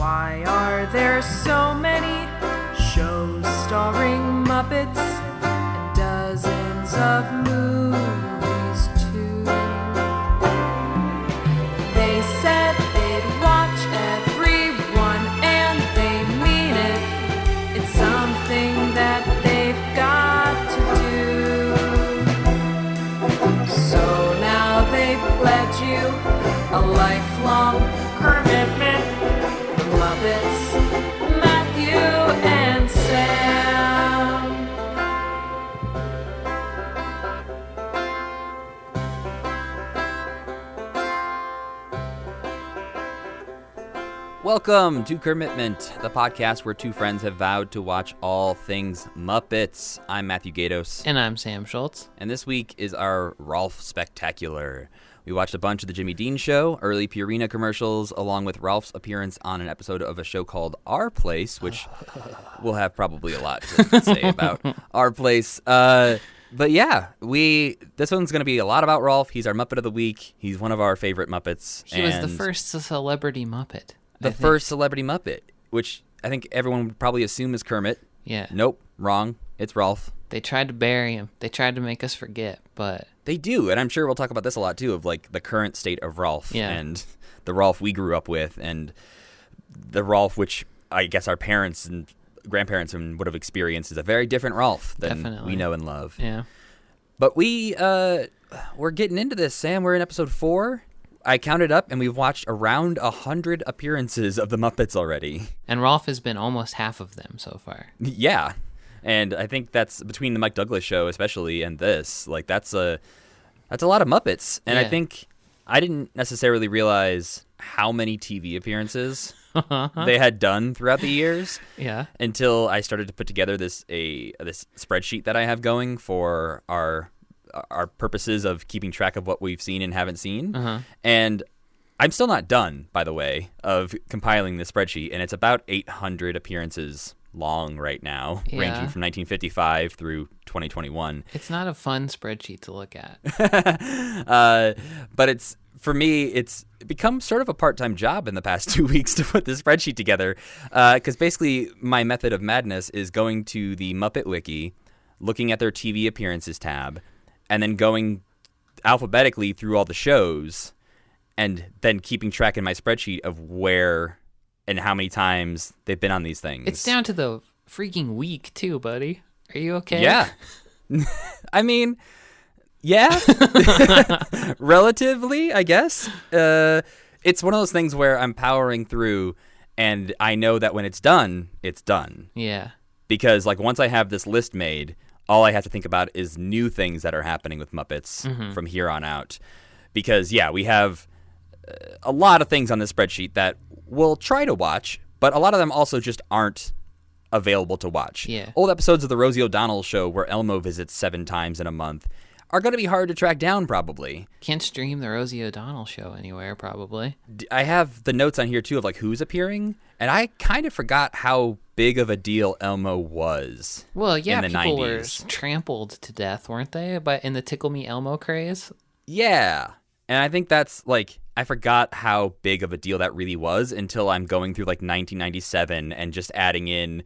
Why are there so many shows starring Muppets and dozens of movies too? They said they'd watch everyone and they mean it. It's something that they've got to do. So now they've pledged you a lifelong commitment. The Muppets, Matthew and Sam. Welcome to Kermitmnet, the podcast where two friends have vowed to watch all things Muppets. I'm Matthew Gatos. And I'm Sam Schultz. And this week is our Rowlf Spectacular. We watched a bunch of the Jimmy Dean Show, early Purina commercials, along with Rowlf's appearance on an episode of a show called Our Place, which we'll have probably a lot to say about Our Place. But yeah, this one's going to be a lot about Rowlf. He's our Muppet of the Week. He's one of our favorite Muppets. He was the first celebrity Muppet. First celebrity Muppet, which I think everyone would probably assume is Kermit. Yeah. Nope, wrong. It's Rowlf. They tried to bury him. They tried to make us forget, but... They do, and I'm sure we'll talk about this a lot, too, of, like, the current state of Rowlf and the Rowlf we grew up with and the Rowlf which I guess our parents and grandparents would have experienced is a very different Rowlf than we know and love. Yeah. But we're getting into this, Sam. We're in episode 4. I counted up, and we've watched around 100 appearances of the Muppets already. And Rowlf has been almost half of them so far. Yeah. And I think that's between the Mike Douglas show especially and this. Like, that's a lot of Muppets. And I think I didn't necessarily realize how many TV appearances they had done throughout the years. Yeah. Until I started to put together this spreadsheet that I have going for our purposes of keeping track of what we've seen and haven't seen. And I'm still not done, by the way, of compiling this spreadsheet, and it's about 800 appearances long right now, ranging from 1955 through 2021. It's not a fun spreadsheet to look at. But for me, it's become sort of a part-time job in the past 2 weeks to put this spreadsheet together, because basically my method of madness is going to the Muppet Wiki, looking at their TV appearances tab, and then going alphabetically through all the shows, and then keeping track in my spreadsheet of where and how many times they've been on these things. It's down to the freaking week, too, buddy. Are you okay? Yeah. I mean, yeah. Relatively, I guess. It's one of those things where I'm powering through, and I know that when it's done, it's done. Yeah. Because, like, once I have this list made, all I have to think about is new things that are happening with Muppets from here on out. Because, yeah, we have a lot of things on this spreadsheet that we'll try to watch, but a lot of them also just aren't available to watch. Yeah. Old episodes of the Rosie O'Donnell show where Elmo visits 7 times in a month are going to be hard to track down, probably. Can't stream the Rosie O'Donnell show anywhere, probably. I have the notes on here, too, of, like, who's appearing, and I kind of forgot how big of a deal Elmo was. Well, yeah, in the people 90s. were trampled to death, weren't they? But in the Tickle Me Elmo craze? Yeah. And I think that's, like, I forgot how big of a deal that really was until I'm going through, like, 1997 and just adding in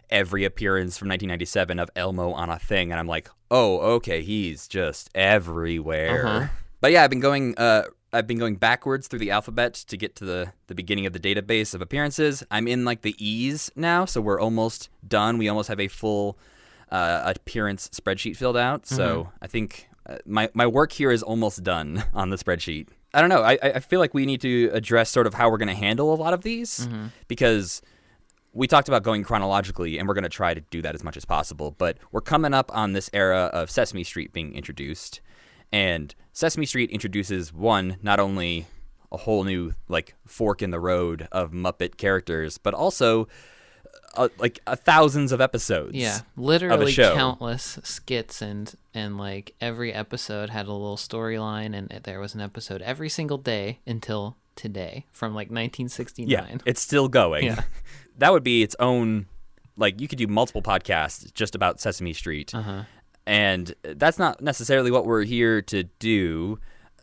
every appearance from 1997 of Elmo on a thing. And I'm like, oh, okay, he's just everywhere. But yeah, I've been going backwards through the alphabet to get to the beginning of the database of appearances. I'm in, like, the E's now, so we're almost done. We almost have a full appearance spreadsheet filled out. So I think my work here is almost done on the spreadsheet. I don't know. I feel like we need to address sort of how we're going to handle a lot of these because we talked about going chronologically, and we're going to try to do that as much as possible. But we're coming up on this era of Sesame Street being introduced. And Sesame Street introduces, not only a whole new, like, fork in the road of Muppet characters, but also thousands of episodes. Yeah, literally of a show. Countless skits, and like every episode had a little storyline, and there was an episode every single day until today, from like 1969. Yeah, it's still going. Yeah. That would be its own, like, you could do multiple podcasts just about Sesame Street. And that's not necessarily what we're here to do.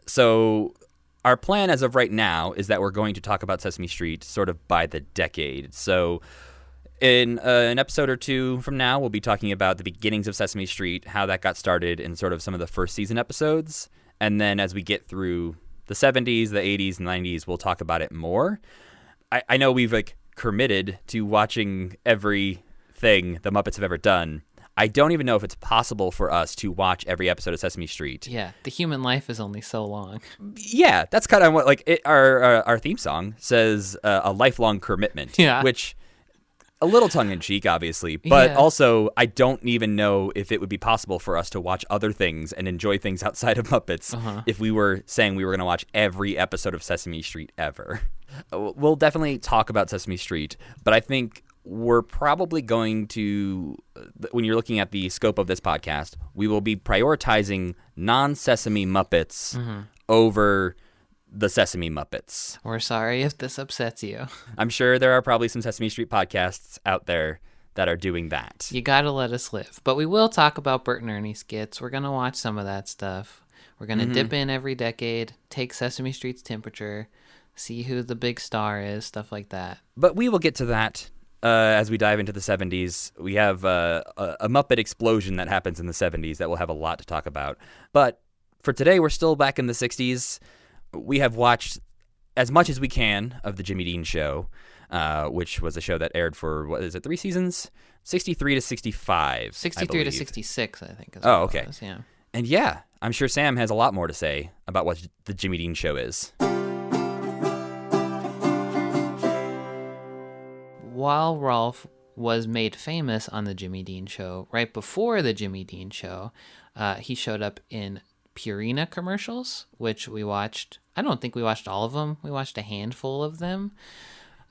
So our plan as of right now is that we're going to talk about Sesame Street sort of by the decade. So in an episode or two from now, we'll be talking about the beginnings of Sesame Street, how that got started in sort of some of the first season episodes. And then as we get through the 70s, the 80s, and 90s, we'll talk about it more. I know we've like committed to watching everything the Muppets have ever done. I don't even know if it's possible for us to watch every episode of Sesame Street. Yeah, the human life is only so long. Yeah, that's kind of what our theme song says, a lifelong Kermitmnet. Yeah. Which, a little tongue-in-cheek, obviously, but Yeah. also I don't even know if it would be possible for us to watch other things and enjoy things outside of Muppets if we were saying we were going to watch every episode of Sesame Street ever. We'll definitely talk about Sesame Street, but I think we're probably going to, when you're looking at the scope of this podcast, we will be prioritizing non-Sesame Muppets over the Sesame Muppets. We're sorry if this upsets you. I'm sure there are probably some Sesame Street podcasts out there that are doing that. You gotta let us live. But we will talk about Bert and Ernie skits. We're gonna watch some of that stuff. We're gonna dip in every decade, take Sesame Street's temperature, see who the big star is, stuff like that. But we will get to that as we dive into the 70s. We have a Muppet explosion that happens in the 70s that we'll have a lot to talk about. But for today, we're still back in the 60s. We have watched as much as we can of the Jimmy Dean Show, which was a show that aired for, 3 seasons? 63 to 65. 63 to 66, I think. Is Oh, what it okay. was, yeah. And yeah, I'm sure Sam has a lot more to say about what the Jimmy Dean Show is. While Rowlf was made famous on the Jimmy Dean Show, right before the Jimmy Dean Show, he showed up in Purina commercials, which we watched. I don't think we watched all of them. We watched a handful of them.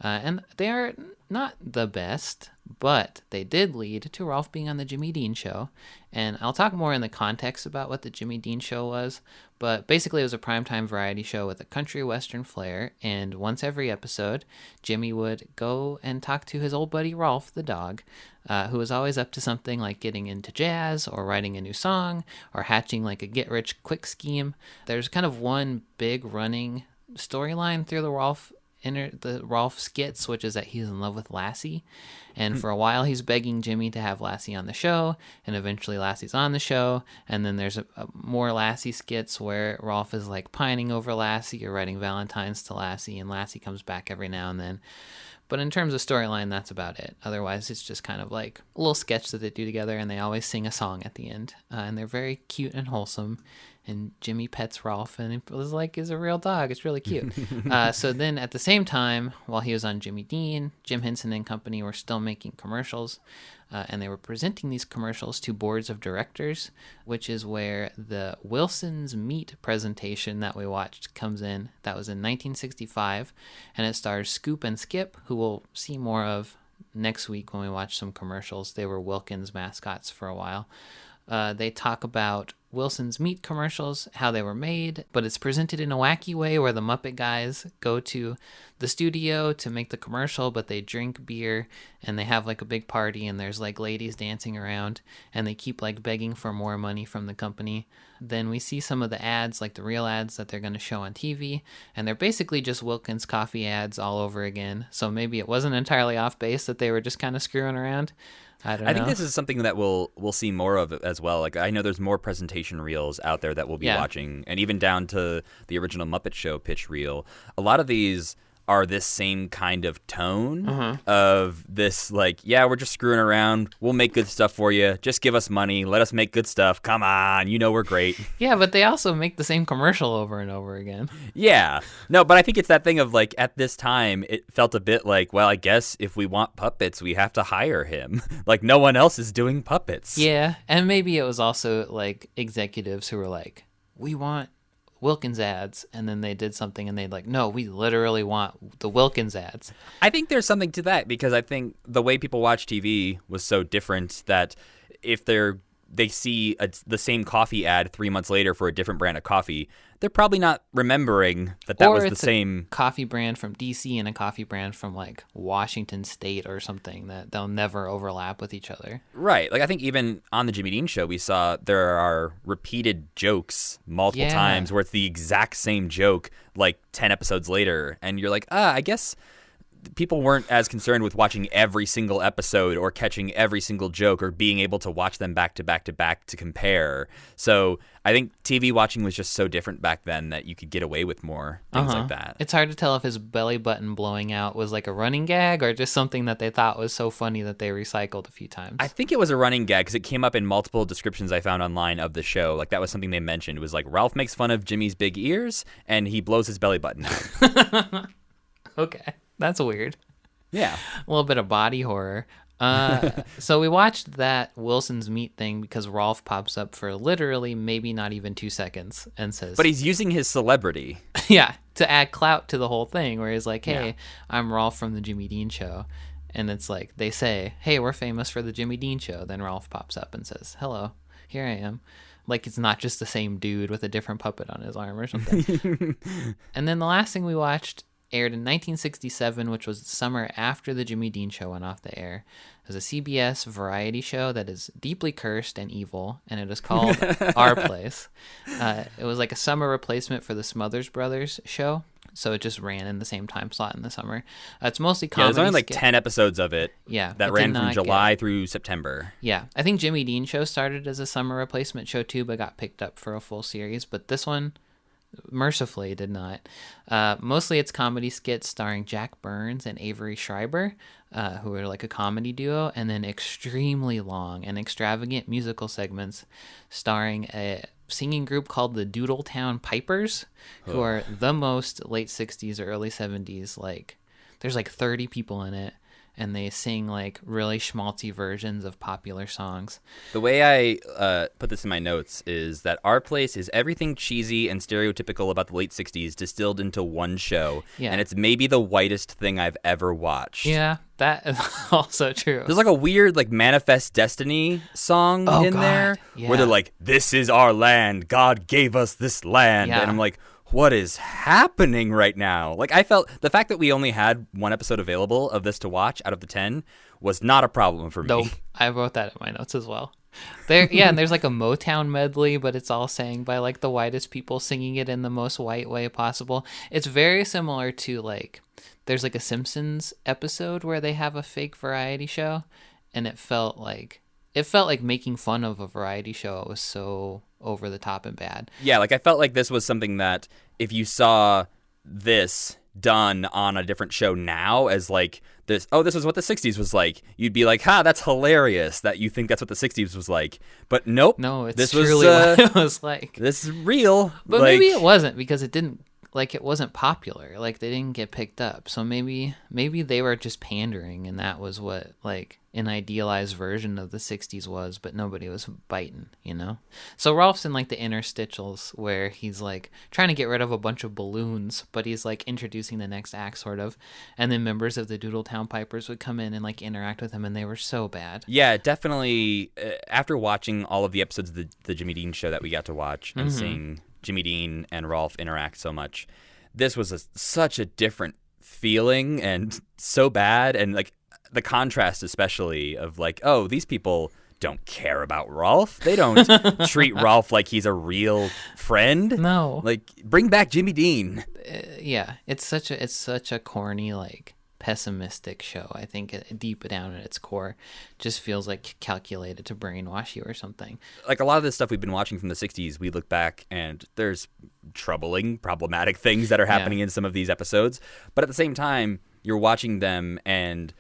And they are not the best, but they did lead to Rowlf being on the Jimmy Dean Show. And I'll talk more in the context about what the Jimmy Dean Show was. But basically, it was a primetime variety show with a country western flair. And once every episode, Jimmy would go and talk to his old buddy Rowlf, the dog, who was always up to something like getting into jazz or writing a new song or hatching like a get-rich-quick scheme. There's kind of one big running storyline through the Rowlf skits, which is that he's in love with Lassie, and for a while he's begging Jimmy to have Lassie on the show, and eventually Lassie's on the show, and then there's a more Lassie skits where Rowlf is like pining over Lassie or writing Valentines to Lassie, and Lassie comes back every now and then. But in terms of storyline, that's about it. Otherwise, it's just kind of like a little sketch that they do together, and they always sing a song at the end, and they're very cute and wholesome. And Jimmy pets Rowlf, and it was like, is a real dog. It's really cute. So then at the same time, while he was on Jimmy Dean, Jim Henson and company were still making commercials, and they were presenting these commercials to boards of directors, which is where the Wilson's Meat presentation that we watched comes in. That was in 1965, and it stars Scoop and Skip, who we'll see more of next week when we watch some commercials. They were Wilkins mascots for a while. They talk about Wilson's Meat commercials, how they were made, but it's presented in a wacky way where the Muppet guys go to the studio to make the commercial, but they drink beer and they have like a big party and there's like ladies dancing around and they keep like begging for more money from the company. Then we see some of the ads, like the real ads that they're going to show on TV, and they're basically just Wilkins coffee ads all over again. So maybe it wasn't entirely off base that they were just kind of screwing around. I think this is something that we'll see more of as well. Like, I know there's more presentation reels out there that we'll be watching, and even down to the original Muppet Show pitch reel. A lot of these are this same kind of tone of this, like, yeah, we're just screwing around. We'll make good stuff for you. Just give us money. Let us make good stuff. Come on. You know we're great. Yeah, but they also make the same commercial over and over again. Yeah. No, but I think it's that thing of, like, at this time, it felt a bit like, well, I guess if we want puppets, we have to hire him. Like, no one else is doing puppets. Yeah, and maybe it was also, like, executives who were like, we want Wilkins ads, and then they did something and they'd like, no, we literally want the Wilkins ads. I think there's something to that, because I think the way people watch TV was so different that if they're they see the same coffee ad 3 months later for a different brand of coffee, they're probably not remembering that or was the it's same a coffee brand from DC and a coffee brand from like Washington State or something that they'll never overlap with each other. Right. Like I think even on the Jimmy Dean show, we saw there are repeated jokes multiple times where it's the exact same joke like 10 episodes later. And you're like, I guess people weren't as concerned with watching every single episode or catching every single joke or being able to watch them back to back to back to compare. So I think TV watching was just so different back then that you could get away with more things like that. It's hard to tell if his belly button blowing out was like a running gag or just something that they thought was so funny that they recycled a few times. I think it was a running gag because it came up in multiple descriptions I found online of the show. Like that was something they mentioned. It was like Rowlf makes fun of Jimmy's big ears and he blows his belly button out. Okay. That's weird. Yeah. A little bit of body horror. So we watched that Wilson's Meat thing because Rowlf pops up for literally maybe not even 2 seconds and says... But he's using his celebrity. Yeah, to add clout to the whole thing where he's like, hey, I'm Rowlf from the Jimmy Dean Show. And it's like, they say, hey, we're famous for the Jimmy Dean Show. Then Rowlf pops up and says, hello, here I am. Like it's not just the same dude with a different puppet on his arm or something. And then the last thing we watched aired in 1967, which was the summer after the Jimmy Dean Show went off the air. It was a CBS variety show that is deeply cursed and evil, and it is called Our Place. It was like a summer replacement for the Smothers Brothers show, so it just ran in the same time slot in the summer. It's mostly comedy. There's only like 10 episodes of it. Yeah, that ran from July through September. Yeah, I think Jimmy Dean Show started as a summer replacement show too, but got picked up for a full series. But this one mercifully did not. Mostly it's comedy skits starring Jack Burns and Avery Schreiber, who are like a comedy duo, and then extremely long and extravagant musical segments starring a singing group called the Doodletown Pipers, who are the most late 60s or early 70s. Like there's like 30 people in it, and they sing like really schmaltzy versions of popular songs. The way I put this in my notes is that Our Place is everything cheesy and stereotypical about the late 60s distilled into one show. Yeah. And it's maybe the whitest thing I've ever watched. Yeah, that is also true. There's like a weird like Manifest Destiny song in there where they're like, this is our land. God gave us this land. Yeah. And I'm like, what is happening right now? Like I felt the fact that we only had one episode available of this to watch out of the 10 was not a problem for me. Nope. I wrote that in my notes as well. And there's like a Motown medley, but it's all sang by like the whitest people singing it in the most white way possible. It's very similar to like, there's like a Simpsons episode where they have a fake variety show, and it felt like making fun of a variety show. It was so over the top and bad. Yeah, like I felt like this was something that if you saw this done on a different show now as like this is what the 60s was like, you'd be like, that's hilarious that you think that's what the 60s was like. But nope. No, it's this truly what it was like. This is real. But like, maybe it wasn't because it wasn't popular. Like they didn't get picked up. So maybe they were just pandering, and that was what like an idealized version of the 60s was, but nobody was biting, you know? So Rowlf's in like the interstitials where he's like trying to get rid of a bunch of balloons, but he's like introducing the next act sort of. And then members of the Doodletown Pipers would come in and like interact with him, and they were so bad. Yeah, definitely. After watching all of the episodes of the Jimmy Dean Show that we got to watch and seeing Jimmy Dean and Rowlf interact so much, this was such a different feeling and so bad. And like the contrast especially of like, oh, these people don't care about Rowlf. They don't treat Rowlf like he's a real friend. No. Like bring back Jimmy Dean. Yeah, it's such a corny like pessimistic show. I think deep down at its core just feels like calculated to brainwash you or something. Like a lot of this stuff we've been watching from the 60s, we look back and there's problematic things that are happening in some of these episodes. But at the same time, you're watching them and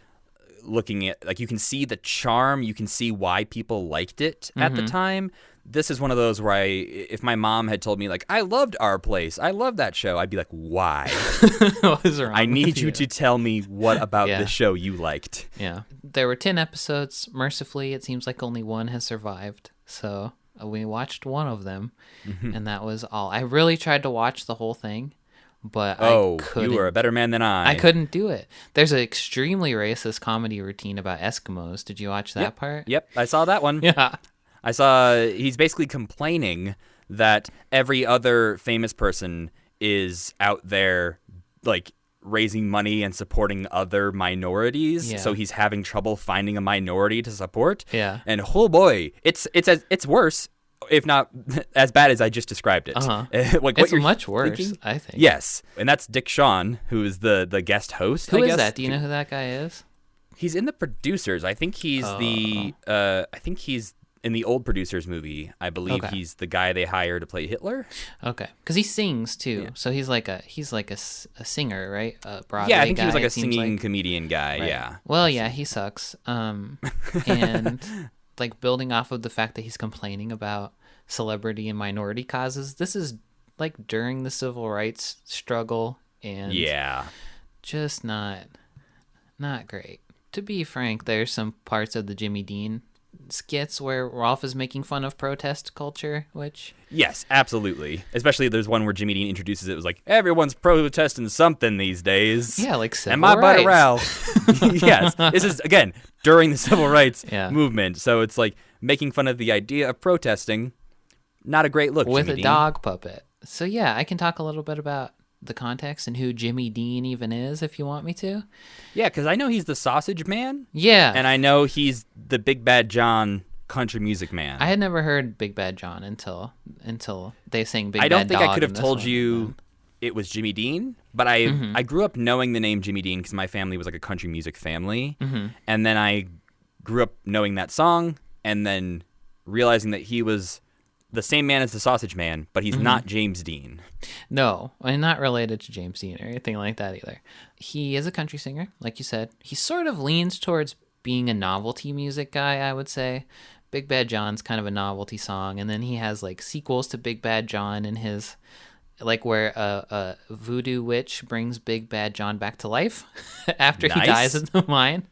looking at, like, you can see the charm, you can see why people liked it at the time. This is one of those where if my mom had told me, like, I loved Our Place, I love that show, I'd be like, why? What is wrong I need with you to tell me what about this show you liked. Yeah. There were 10 episodes. Mercifully, it seems like only one has survived. So we watched one of them, and that was all. I really tried to watch the whole thing, but I couldn't. You were a better man than I. I couldn't do it. There's an extremely racist comedy routine about Eskimos. Did you watch that part? Yep, I saw that one. Yeah. I saw he's basically complaining that every other famous person is out there like raising money and supporting other minorities. Yeah. So he's having trouble finding a minority to support. Yeah. And oh boy, it's worse, if not as bad as I just described it. Uh-huh. Like It's what you're much worse, thinking? I think. Yes, and that's Dick Shawn, who is the guest host. Who I is guess. that? Do you know who that guy is? He's in the producers. I think he's he's in the old producers movie. I believe Okay. he's the guy they hire to play Hitler. Okay, because he sings too, Yeah. so he's like a singer, right? A Broadway Yeah, I think he was guy, like a it seems singing like. comedian guy. Right. Yeah. Well, yeah, he sucks. And like building off of the fact that he's complaining about celebrity and minority causes. This is like during the civil rights struggle, and Yeah. just not great. To be frank, there's some parts of the Jimmy Dean skits where Rowlf is making fun of protest culture, which Yes, absolutely. Especially there's one where Jimmy Dean introduces it was like everyone's protesting something these days. yeah, like civil And my buddy rights. Ralph. Yes. This is again during the civil rights Yeah. movement. So it's like making fun of the idea of protesting. Not a great look, with Jimmy a Dean. dog puppet. So yeah, I can talk a little bit about the context and who Jimmy Dean even is if you want me to. Yeah, because I know he's the sausage man. Yeah. And I know he's the Big Bad John country music man. I had never heard Big Bad John until they sang Big I Bad don't think Dog I could in have this told one. you it was Jimmy Dean, but I grew up knowing the name Jimmy Dean because my family was like a country music family. And then I grew up knowing that song and then realizing that he was the same man as the sausage man, but he's not James Dean. No, I'm not related to James Dean or anything like that either. He is a country singer, like you said. He sort of leans towards being a novelty music guy, I would say. Big Bad John's kind of a novelty song, and then he has like sequels to Big Bad John in his, like where a voodoo witch brings Big Bad John back to life after he Nice. dies in the mine.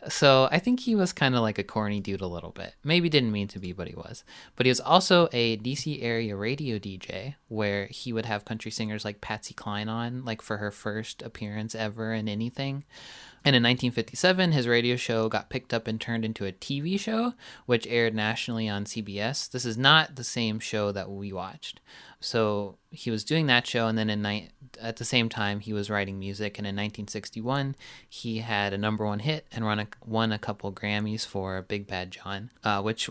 So I think he was kind of like a corny dude a little bit. Maybe didn't mean to be, but he was. But he was also a DC area radio DJ where he would have country singers like Patsy Cline on, like for her first appearance ever in anything. And in 1957, his radio show got picked up and turned into a TV show, which aired nationally on CBS. This is not the same show that we watched. So he was doing that show, and then at the same time, he was writing music. And in 1961, he had a #1 hit and won a couple Grammys for Big Bad John, which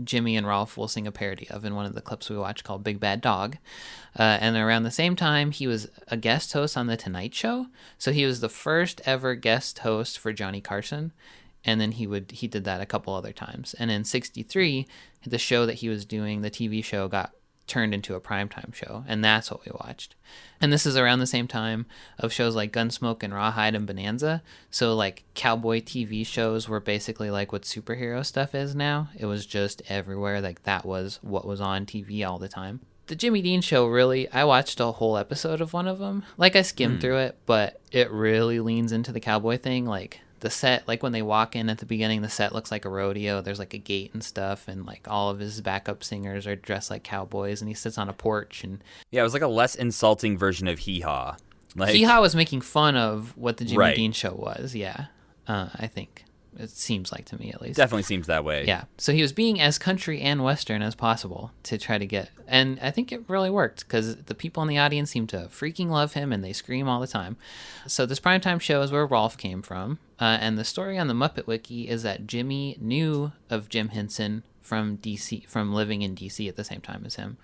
Jimmy and Rowlf will sing a parody of in one of the clips we watch called Big Bad Dog. And around the same time, he was a guest host on The Tonight Show. So he was the first ever guest host for Johnny Carson. And then he did that a couple other times. And in 63, the show that he was doing, the TV show, got turned into a primetime show, and that's what we watched. And this is around the same time of shows like Gunsmoke and Rawhide and Bonanza. So like cowboy TV shows were basically like what superhero stuff is now. It was just everywhere. Like that was what was on TV all the time. The Jimmy Dean show, really, I watched a whole episode of one of them. Like I skimmed through it, but it really leans into the cowboy thing. Like the set, like when they walk in at the beginning, the set looks like a rodeo. There's like a gate and stuff, and like all of his backup singers are dressed like cowboys, and he sits on a porch. And Yeah, it was like a less insulting version of Hee Haw. Like, Hee Haw was making fun of what the Jimmy Right. Dean show was. Yeah, I think it seems like to me at least. definitely seems that way. Yeah. So he was being as country and Western as possible to try to get, and I think it really worked because the people in the audience seem to freaking love him and they scream all the time. So this primetime show is where Rowlf came from. And the story on the Muppet Wiki is that Jimmy knew of Jim Henson from DC, from living in DC at the same time as him.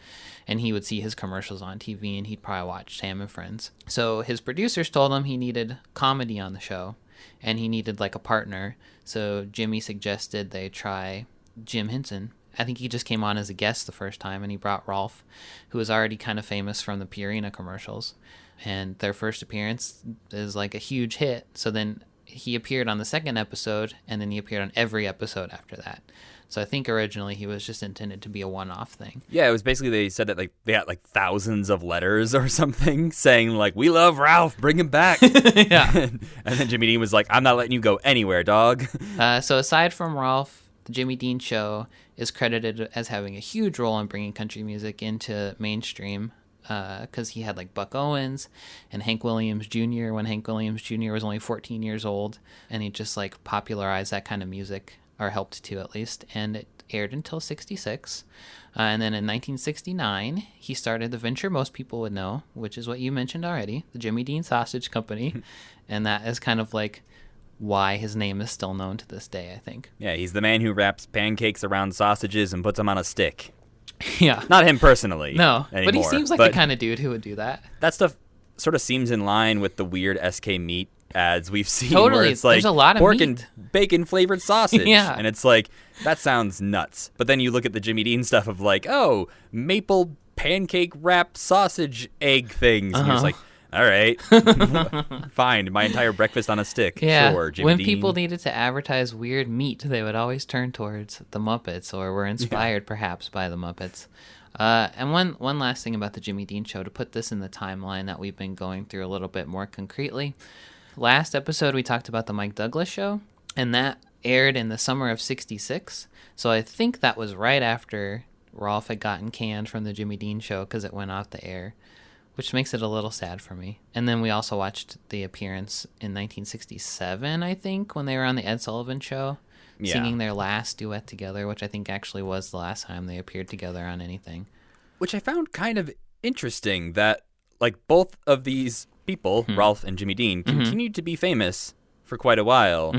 And he would see his commercials on TV and he'd probably watch Sam and Friends. So his producers told him he needed comedy on the show and he needed like a partner. So Jimmy suggested they try Jim Henson. I think he just came on as a guest the first time, and he brought Rowlf, who was already kind of famous from the Purina commercials. And their first appearance is like a huge hit. So then he appeared on the second episode, and then he appeared on every episode after that. So I think originally he was just intended to be a one-off thing. Yeah, it was basically they said that like they got like thousands of letters or something saying like we love Ralph, bring him back. Yeah. and then Jimmy Dean was like, I'm not letting you go anywhere, dog. So aside from Rowlf, the Jimmy Dean show is credited as having a huge role in bringing country music into mainstream because he had like Buck Owens and Hank Williams Jr. when Hank Williams Jr. was only 14 years old, and he just like popularized that kind of music, or helped to at least. And aired until 66. And then in 1969, he started the venture most people would know, which is what you mentioned already, the Jimmy Dean Sausage Company. And that is kind of like why his name is still known to this day, I think. Yeah, he's the man who wraps pancakes around sausages and puts them on a stick. Yeah. Not him personally. No, anymore, but he seems like the kind of dude who would do that. That stuff sort of seems in line with the weird SK Meat ads we've seen. Totally. Where it's like There's a lot of pork meat. and bacon flavored sausage. Yeah. And it's like, that sounds nuts. But then you look at the Jimmy Dean stuff of like, oh, maple pancake wrap sausage egg things. And you're just like, all right, fine. My entire breakfast on a stick. Yeah. Sure, Jimmy When Dean. people needed to advertise weird meat, they would always turn towards the Muppets, or were inspired perhaps by the Muppets. And one last thing about the Jimmy Dean Show, to put this in the timeline that we've been going through a little bit more concretely. Last episode, we talked about the Mike Douglas Show, and that aired in the summer of 66. So I think that was right after Rowlf had gotten canned from the Jimmy Dean Show because it went off the air, which makes it a little sad for me. And then we also watched the appearance in 1967, I think, when they were on the Ed Sullivan Show, singing their last duet together, which I think actually was the last time they appeared together on anything. Which I found kind of interesting that, like, both of these people, Rowlf and Jimmy Dean, continued to be famous for quite a while,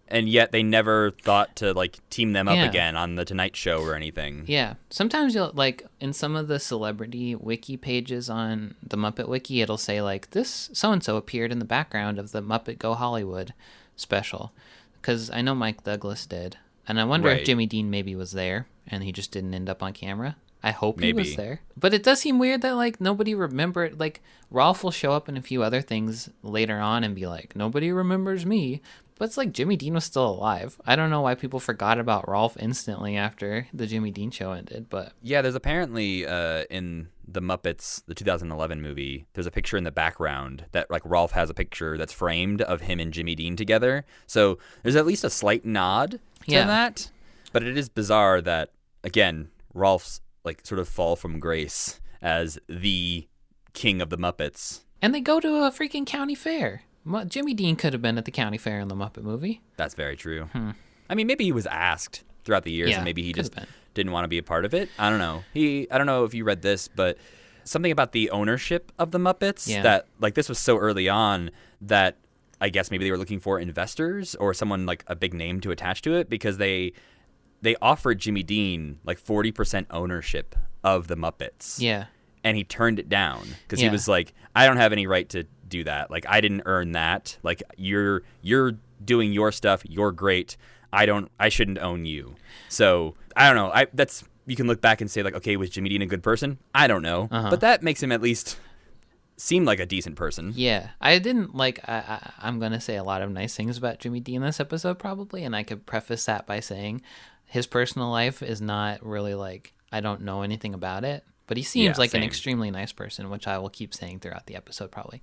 and yet they never thought to, like, team them up again on The Tonight Show or anything. Yeah. Sometimes you'll, like, in some of the celebrity wiki pages on the Muppet Wiki, it'll say, like, this so-and-so appeared in the background of the Muppet Go Hollywood special. Because I know Mike Douglas did. And I wonder if Jimmy Dean maybe was there, and he just didn't end up on camera. I hope he was there. But it does seem weird that, like, nobody remembered. Like, Rowlf will show up in a few other things later on and be like, nobody remembers me. But it's like Jimmy Dean was still alive. I don't know why people forgot about Rowlf instantly after the Jimmy Dean Show ended, but... Yeah, there's apparently, in the Muppets, the 2011 movie, there's a picture in the background that, like, Rowlf has a picture that's framed of him and Jimmy Dean together. So there's at least a slight nod to that. But it is bizarre that, again, Rowlf's, like, sort of fall from grace as the king of the Muppets. And they go to a freaking county fair. Jimmy Dean could have been at the county fair in the Muppet movie. That's very true. I mean, maybe he was asked throughout the years, and maybe he just didn't want to be a part of it. I don't know. I don't know if you read this, but something about the ownership of the Muppets, that, like, this was so early on that I guess maybe they were looking for investors or someone, like, a big name to attach to it, because they offered Jimmy Dean, like, 40% ownership of the Muppets. Yeah. And he turned it down because he was like, I don't have any right to do that. Like, I didn't earn that. Like, you're doing your stuff. You're great. I shouldn't own you. So I don't know. You can look back and say, like, okay, was Jimmy Dean a good person? I don't know. But that makes him at least seem like a decent person. Yeah. I didn't, like, I'm going to say a lot of nice things about Jimmy Dean this episode probably. And I could preface that by saying his personal life is not really, like, I don't know anything about it. But he seems like an extremely nice person, which I will keep saying throughout the episode probably.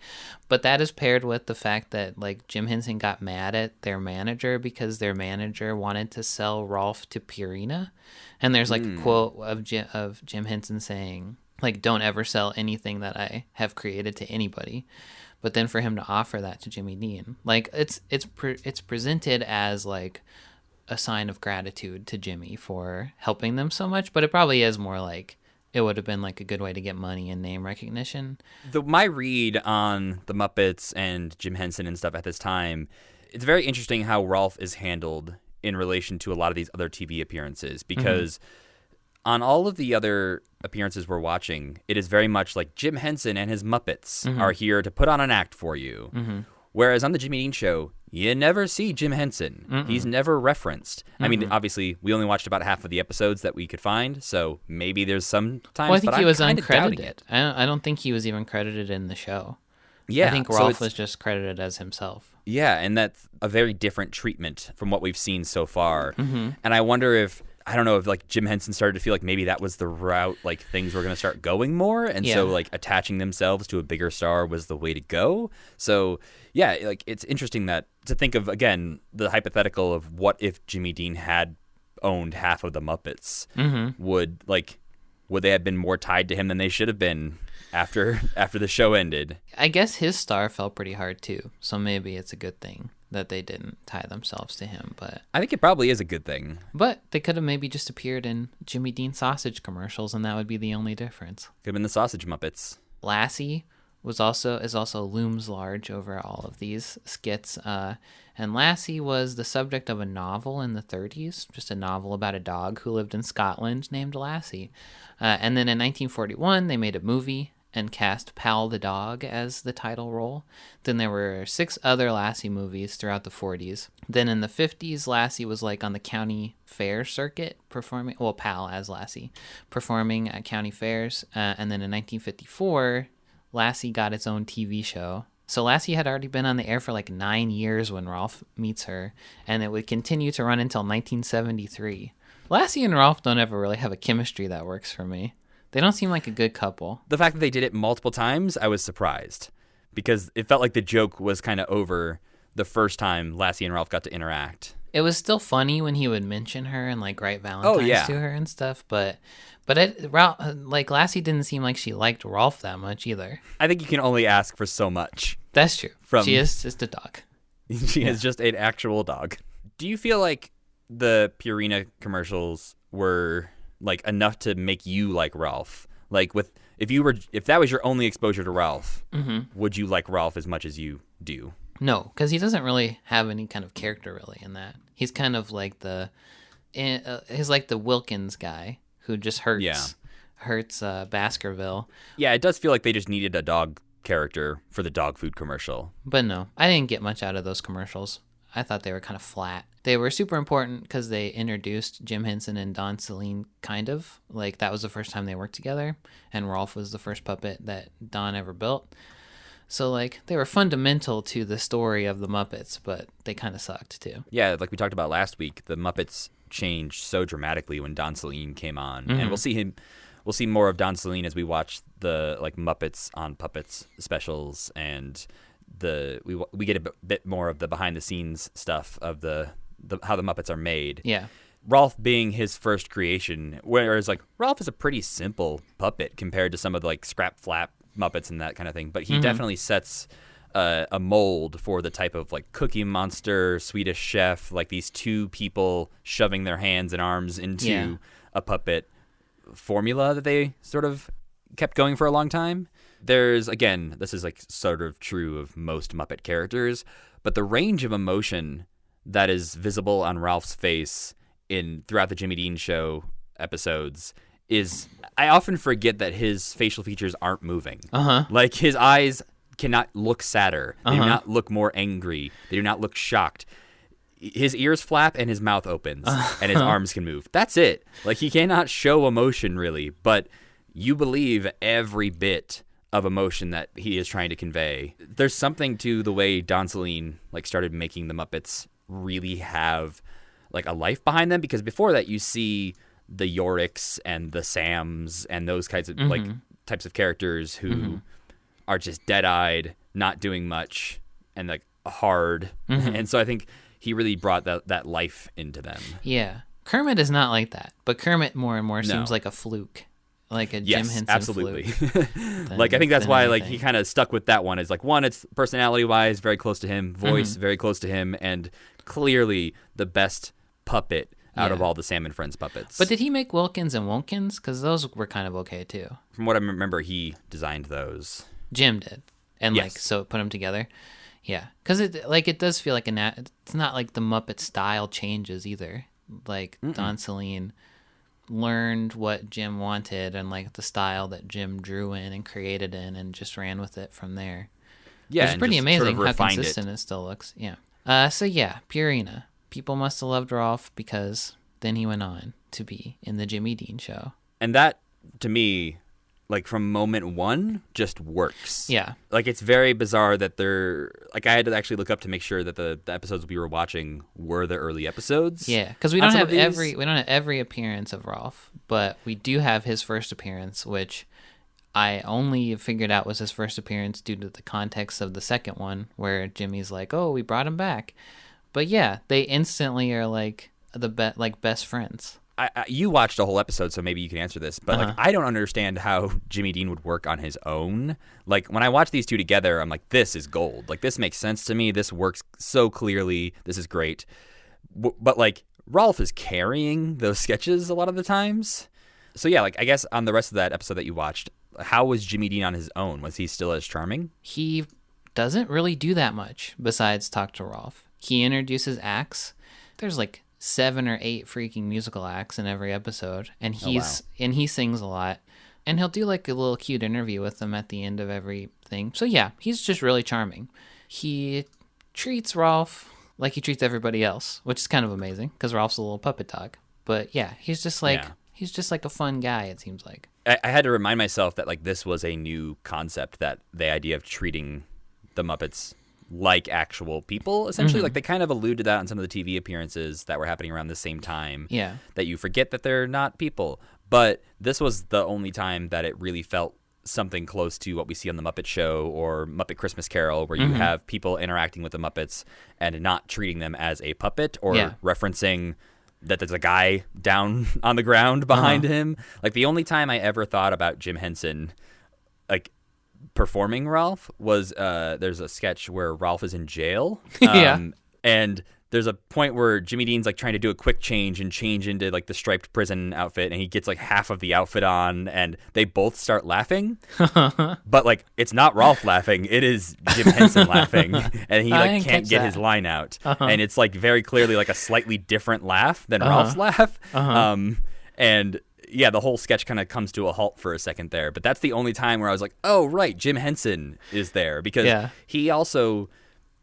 But that is paired with the fact that, like, Jim Henson got mad at their manager because their manager wanted to sell Rowlf to Purina. And there's, like, a quote of Jim Henson saying, like, don't ever sell anything that I have created to anybody. But then for him to offer that to Jimmy Dean, like, it's presented as, like, a sign of gratitude to Jimmy for helping them so much. But it probably is more like, it would have been, like, a good way to get money and name recognition. My read on the Muppets and Jim Henson and stuff at this time, it's very interesting how Rowlf is handled in relation to a lot of these other TV appearances, because on all of the other appearances we're watching, it is very much like Jim Henson and his Muppets are here to put on an act for you. Whereas on the Jimmy Dean Show, you never see Jim Henson. He's never referenced. I mean, obviously, we only watched about half of the episodes that we could find, so maybe there's some times. Well, I think he was uncredited. I don't think he was even credited in the show. Yeah, I think Rowlf was just credited as himself. Yeah, and that's a very different treatment from what we've seen so far. And I wonder if, I don't know, if, like, Jim Henson started to feel like maybe that was the route, like, things were going to start going more, and so, like, attaching themselves to a bigger star was the way to go. So yeah, like, it's interesting to think of, again, the hypothetical of what if Jimmy Dean had owned half of the Muppets. Would they have been more tied to him than they should have been after the show ended? I guess his star fell pretty hard too, so maybe it's a good thing. that they didn't tie themselves to him, but I think it probably is a good thing. they could have maybe just appeared in Jimmy Dean sausage commercials, and that would be the only difference. Could have been the Sausage Muppets. Lassie is also looms large over all of these skits, and Lassie was the subject of a novel in the 30s, just a novel about a dog who lived in Scotland named Lassie. And then in 1941, they made a movie and cast Pal the dog as the title role. Then there were 6 other Lassie movies throughout the 40s. Then in the 50s, Lassie was like on the county fair circuit performing, well, Pal as Lassie, performing at county fairs. And then in 1954, Lassie got its own TV show. So Lassie had already been on the air for like 9 years when Rowlf meets her, and it would continue to run until 1973. Lassie and Rowlf don't ever really have a chemistry that works for me. They don't seem like a good couple. The fact that they did it multiple times, I was surprised. Because it felt like the joke was kind of over the first time Lassie and Rowlf got to interact. It was still funny when he would mention her and like write Valentine's to her and stuff, but Lassie didn't seem like she liked Rowlf that much either. I think you can only ask for so much. That's true. She is just a dog. She is just an actual dog. Do you feel like the Purina commercials were like enough to make you like Rowlf? Like if that was your only exposure to Rowlf, would you like Rowlf as much as you do? No, because he doesn't really have any kind of character really in that. He's kind of like he's like the Wilkins guy who just hurts Baskerville. Yeah, it does feel like they just needed a dog character for the dog food commercial. But no, I didn't get much out of those commercials. I thought they were kind of flat. They were super important because they introduced Jim Henson and Don Celine, kind of. Like, that was the first time they worked together, and Rowlf was the first puppet that Don ever built. So, like, they were fundamental to the story of the Muppets, but they kind of sucked, too. Yeah, like we talked about last week, the Muppets changed so dramatically when Don Celine came on. And we'll see more of Don Celine as we watch the, like, Muppets on Puppets specials, and we get a bit more of the behind-the-scenes stuff of the how the Muppets are made. Yeah. Rowlf being his first creation, whereas, like, Rowlf is a pretty simple puppet compared to some of the, like, Scrap Flap Muppets and that kind of thing, but he definitely sets a mold for the type of like Cookie Monster, Swedish Chef, like these two people shoving their hands and arms into a puppet formula that they sort of kept going for a long time. There's, again, this is like sort of true of most Muppet characters, but the range of emotion that is visible on Ralph's face throughout the Jimmy Dean Show episodes is, I often forget that his facial features aren't moving. Like, his eyes cannot look sadder. They do not look more angry. They do not look shocked. His ears flap and his mouth opens and his arms can move. That's it. Like, he cannot show emotion really, but you believe every bit of emotion that he is trying to convey. There's something to the way Don Celine like started making the Muppets really have like a life behind them, because before that you see the Yoriks and the Sams and those kinds of like types of characters who are just dead-eyed, not doing much, and like hard. And so I think he really brought that life into them. Yeah. Kermit is not like that, but Kermit more and more seems like a fluke. Like a Jim Henson absolutely. fluke. Like, I think that's why like he kind of stuck with that one. Is like, one, it's personality-wise very close to him, voice very close to him, and clearly the best puppet out of all the Sam and Friends puppets. But did he make Wilkins and Wonkins? Because those were kind of okay too. From what I remember, he designed those. Jim did, and like so put them together. Yeah, because it does feel like it's not like the Muppet style changes either. Like Don Celine learned what Jim wanted and like the style that Jim drew in and created in, and just ran with it from there. Yeah, it's pretty amazing sort of how consistent it still looks. Yeah. So yeah, Purina. People must have loved Rowlf because then he went on to be in the Jimmy Dean Show. And that, to me, like from moment one, just works. Yeah. Like, it's very bizarre that like, I had to actually look up to make sure that the episodes we were watching were the early episodes. Yeah, because we don't have every appearance of Rowlf, but we do have his first appearance, which I only figured out was his first appearance due to the context of the second one, where Jimmy's like, "Oh, we brought him back." But yeah, they instantly are like best friends. you watched a whole episode, so maybe you can answer this. But like, I don't understand how Jimmy Dean would work on his own. Like when I watch these two together, I'm like, this is gold. Like this makes sense to me. This works so clearly. This is great. But like Rowlf is carrying those sketches a lot of the times. So yeah, like I guess on the rest of that episode that you watched, how was Jimmy Dean on his own? Was he still as charming? He doesn't really do that much besides talk to Rowlf. He introduces acts. There's like 7 or 8 freaking musical acts in every episode, and he sings a lot, and he'll do like a little cute interview with them at the end of everything. So yeah, he's just really charming. He treats Rowlf like he treats everybody else, which is kind of amazing because Ralph's a little puppet dog. But yeah, he's just like a fun guy, it seems like. I had to remind myself that like this was a new concept, that the idea of treating the Muppets like actual people, essentially. Like they kind of allude to that on some of the TV appearances that were happening around the same time. Yeah. That you forget that they're not people. But this was the only time that it really felt something close to what we see on the Muppet Show or Muppet Christmas Carol, where you have people interacting with the Muppets and not treating them as a puppet or referencing that there's a guy down on the ground behind him. Like the only time I ever thought about Jim Henson like performing Rowlf was there's a sketch where Rowlf is in jail. And there's a point where Jimmy Dean's like trying to do a quick change into like the striped prison outfit, and he gets like half of the outfit on, and they both start laughing. But like it's not Rowlf laughing, it is Jim Henson laughing, and he like can't get his line out. And it's like very clearly like a slightly different laugh than Rowlf's laugh. And yeah, the whole sketch kind of comes to a halt for a second there. But that's the only time where I was like, oh, right, Jim Henson is there. Because he also,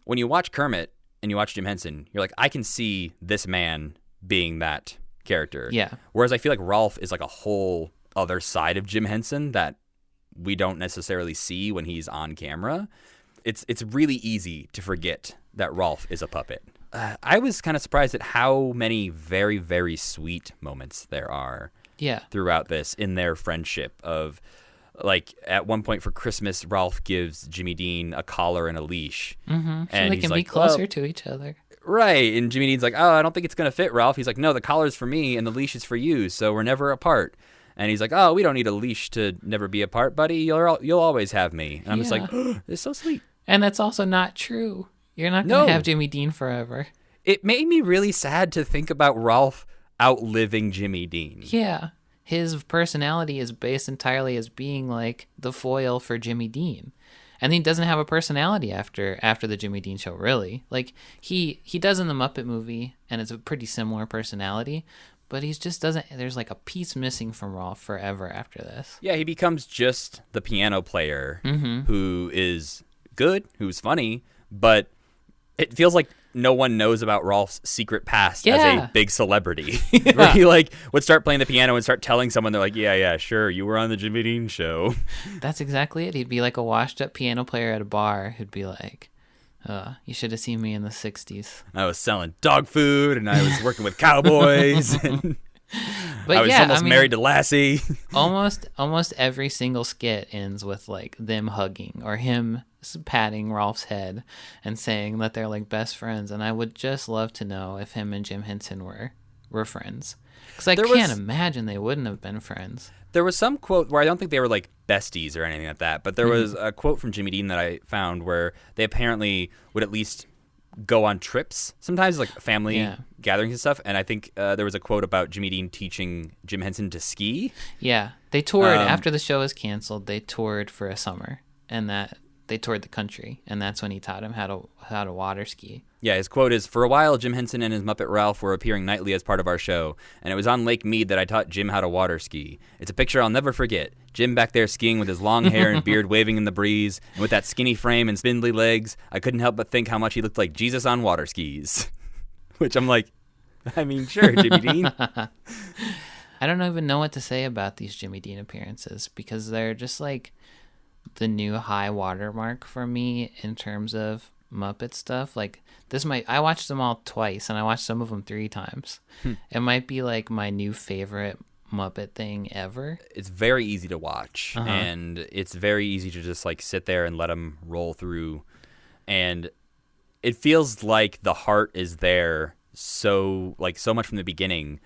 when you watch Kermit and you watch Jim Henson, you're like, I can see this man being that character. Yeah. Whereas I feel like Rowlf is like a whole other side of Jim Henson that we don't necessarily see when he's on camera. It's really easy to forget that Rowlf is a puppet. I was kind of surprised at how many very, very sweet moments there are. Throughout this in their friendship of like at one point for Christmas, Rowlf gives Jimmy Dean a collar and a leash. And so they can be closer to each other. Right. And Jimmy Dean's like, oh, I don't think it's going to fit, Rowlf. He's like, no, the collar's for me and the leash is for you. So we're never apart. And he's like, oh, we don't need a leash to never be apart, buddy. You'll always have me. And I'm just like, oh, it's so sweet. And that's also not true. You're not going to have Jimmy Dean forever. It made me really sad to think about Rowlf outliving Jimmy Dean. Yeah. His personality is based entirely as being like the foil for Jimmy Dean. And he doesn't have a personality after the Jimmy Dean show, really. Like he does in the Muppet movie, and it's a pretty similar personality, but he just doesn't, there's like a piece missing from Rowlf forever after this. Yeah, he becomes just the piano player who is good, who's funny, but it feels like no one knows about Rowlf's secret past as a big celebrity. Where he like would start playing the piano and start telling someone, they're like, yeah, sure, you were on the Jimmy Dean show. That's exactly it. He'd be like a washed up piano player at a bar who'd be like, you should have seen me in the 60s. I was selling dog food and I was working with cowboys and but I was almost married to Lassie. almost every single skit ends with like them hugging or him patting Rowlf's head and saying that they're like best friends. And I would just love to know if him and Jim Henson were friends, because I can't imagine they wouldn't have been friends. There was some quote where I don't think they were like besties or anything like that, but there was a quote from Jimmy Dean that I found where they apparently would at least go on trips sometimes, like family gatherings and stuff. And I think there was a quote about Jimmy Dean teaching Jim Henson to ski. Yeah, they toured after the show was canceled. They toured for a summer, and that they toured the country, and that's when he taught him how to water ski. Yeah, his quote is, "For a while, Jim Henson and his Muppet Rowlf were appearing nightly as part of our show, and it was on Lake Mead that I taught Jim how to water ski. It's a picture I'll never forget. Jim back there skiing with his long hair and beard waving in the breeze, and with that skinny frame and spindly legs, I couldn't help but think how much he looked like Jesus on water skis." Which I'm like, I mean, sure, Jimmy Dean. I don't even know what to say about these Jimmy Dean appearances, because they're just like the new high watermark for me in terms of Muppet stuff. Like I watched them all twice, and I watched some of them 3 times. It might be like my new favorite Muppet thing ever. It's very easy to watch, and it's very easy to just like sit there and let them roll through, and it feels like the heart is there so much from the beginning.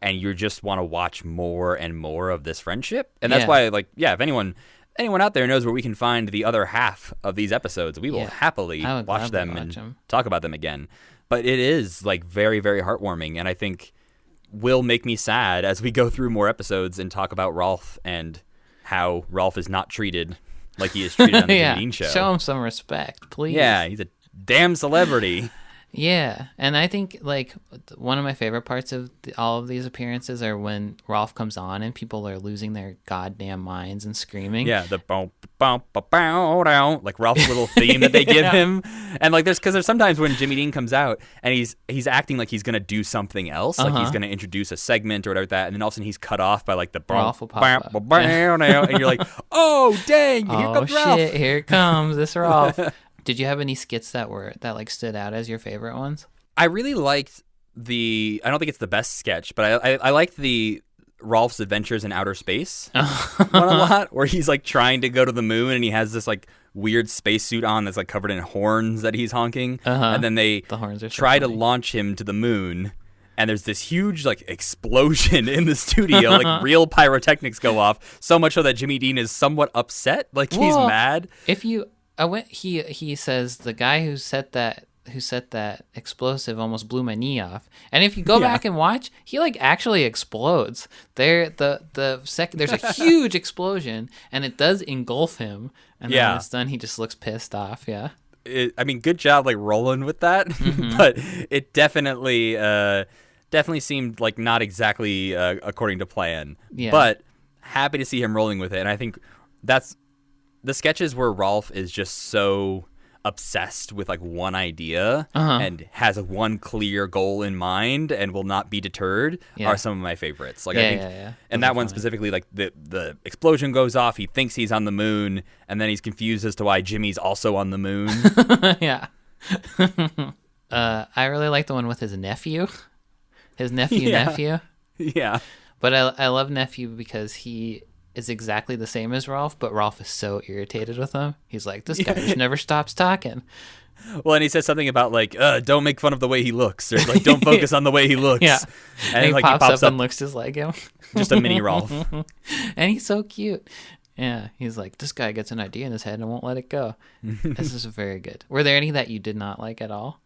and you just want to watch more and more of this friendship. And that's Yeah. why, like, yeah, if anyone out there knows where we can find the other half of these episodes, we will Yeah. happily I would watch gladly them watch and 'em. talk about them again. But it is like very, very heartwarming, and I think will make me sad as we go through more episodes and talk about Rowlf and how Rowlf is not treated like he is treated on the Yeah. Jimmy Dean show. Show him some respect, please. Yeah, he's a damn celebrity. Yeah, and I think like one of my favorite parts of all of these appearances are when Rowlf comes on and people are losing their goddamn minds and screaming. Yeah, the bow, bow, bow, bow, down, like Ralph's little theme that they give him, and like there's sometimes when Jimmy Dean comes out and he's acting like he's gonna do something else, like he's gonna introduce a segment or whatever like that, and then all of a sudden he's cut off by like the bow, Ralph will pop bow, up. bow, bow, down, and you're like, oh dang, here Oh comes Ralph. shit! Here it comes. This Rowlf. Did you have any skits that like stood out as your favorite ones? I really liked I don't think it's the best sketch, but I liked the Rolf's Adventures in Outer Space one a lot, where he's like trying to go to the moon and he has this like weird spacesuit on that's like covered in horns that he's honking, and then they The horns are so try to funny. launch him to the moon. And there's this huge like explosion in the studio, like real pyrotechnics go off, so much so that Jimmy Dean is somewhat upset, like he's Well, mad. If you, he says the guy who set that explosive almost blew my knee off. And if you go back and watch, he like actually explodes. There's a huge explosion and it does engulf him. And then when it's done, he just looks pissed off. Yeah. I mean, good job like rolling with that, but it definitely seemed like not exactly according to plan. Yeah. But happy to see him rolling with it, and I think that's the sketches where Rowlf is just so obsessed with like one idea and has one clear goal in mind and will not be deterred are some of my favorites. Like I think and that one specifically, like the explosion goes off, he thinks he's on the moon and then he's confused as to why Jimmy's also on the moon. Yeah. I really like the one with his nephew. His nephew. Yeah. But I love nephew because he is exactly the same as Rowlf, but Rowlf is so irritated with him. He's like, this guy just never stops talking. Well, and he says something about like, don't make fun of the way he looks, or like, don't focus on the way he looks. Yeah. And he like pops up and looks just like him. just a mini Rowlf. And he's so cute. Yeah, he's like, this guy gets an idea in his head and won't let it go. This is very good. Were there any that you did not like at all?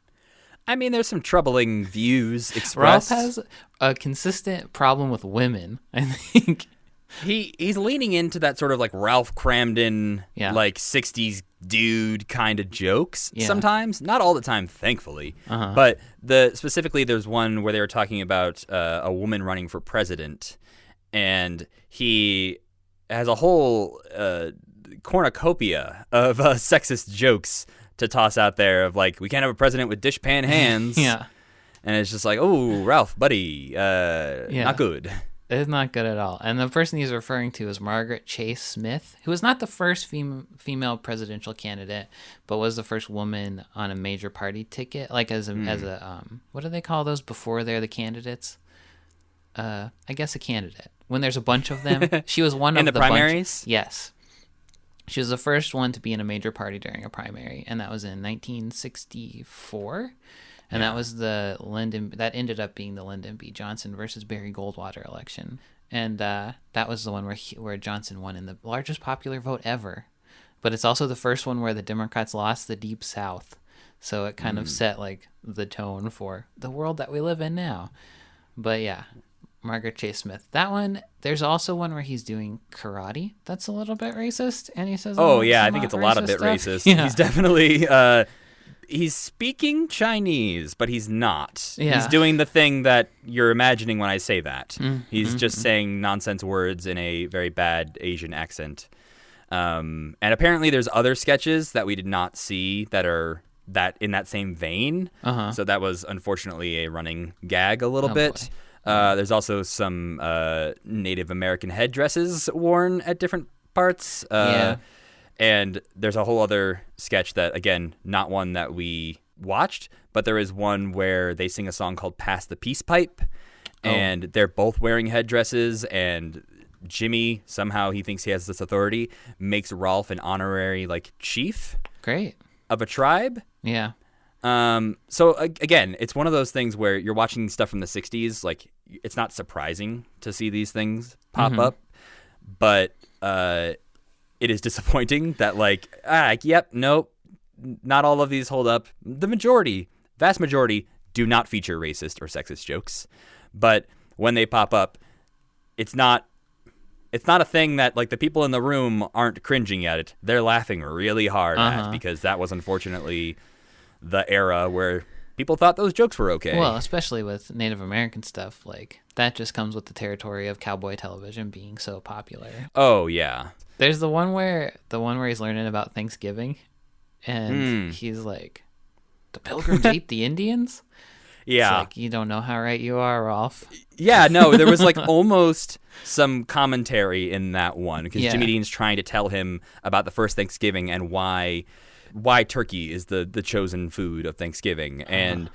I mean, there's some troubling views expressed. Rowlf has a consistent problem with women, I think. He's leaning into that sort of like Ralph Cramden, Yeah. like 60s dude kind of jokes Yeah. sometimes. Not all the time, thankfully. But specifically, there's one where they were talking about a woman running for president, and he has a whole cornucopia of sexist jokes to toss out there of like, we can't have a president with dishpan hands. Yeah. And it's just like, oh, Ralph, buddy, not good. It's not good at all. And the person he's referring to is Margaret Chase Smith, who was not the first female presidential candidate, but was the first woman on a major party ticket, like as a what do they call those before they're the candidates? I guess a candidate. When there's a bunch of them, she was one In of the bunch. primaries? Yes. She was the first one to be in a major party during a primary, and that was in 1964. And that was that ended up being the Lyndon B. Johnson versus Barry Goldwater election. And that was the one where Johnson won in the largest popular vote ever. But it's also the first one where the Democrats lost the Deep South. So it kind of set like the tone for the world that we live in now. But yeah, Margaret Chase Smith. That one, there's also one where he's doing karate. That's a little bit racist. And he says, Oh, yeah, I think it's a lot of bit stuff. racist. Yeah. He's definitely... he's speaking Chinese, but he's not. Yeah. He's doing the thing that you're imagining when I say that. He's just saying nonsense words in a very bad Asian accent. And apparently there's other sketches that we did not see that are in that same vein. So that was unfortunately a running gag a little bit. There's also some Native American headdresses worn at different parts. And there's a whole other sketch that, again, not one that we watched, but there is one where they sing a song called Pass the Peace Pipe, and they're both wearing headdresses, and Jimmy, somehow he thinks he has this authority, makes Rowlf an honorary, like, chief Great. of a tribe. Yeah. Again, it's one of those things where you're watching stuff from the 60s. Like, it's not surprising to see these things pop up, but it is disappointing that nope, not all of these hold up. The vast majority, do not feature racist or sexist jokes, but when they pop up, it's not a thing that like the people in the room aren't cringing at it. They're laughing really hard at, because that was unfortunately the era where people thought those jokes were okay. Well, especially with Native American stuff, like that just comes with the territory of cowboy television being so popular. Oh yeah. There's the one where he's learning about Thanksgiving, and he's like, "The Pilgrims ate the Indians." Yeah, it's like, you don't know how right you are, Rowlf. Yeah, no, there was like almost some commentary in that one because Jimmy Dean's trying to tell him about the first Thanksgiving and why turkey is the chosen food of Thanksgiving, and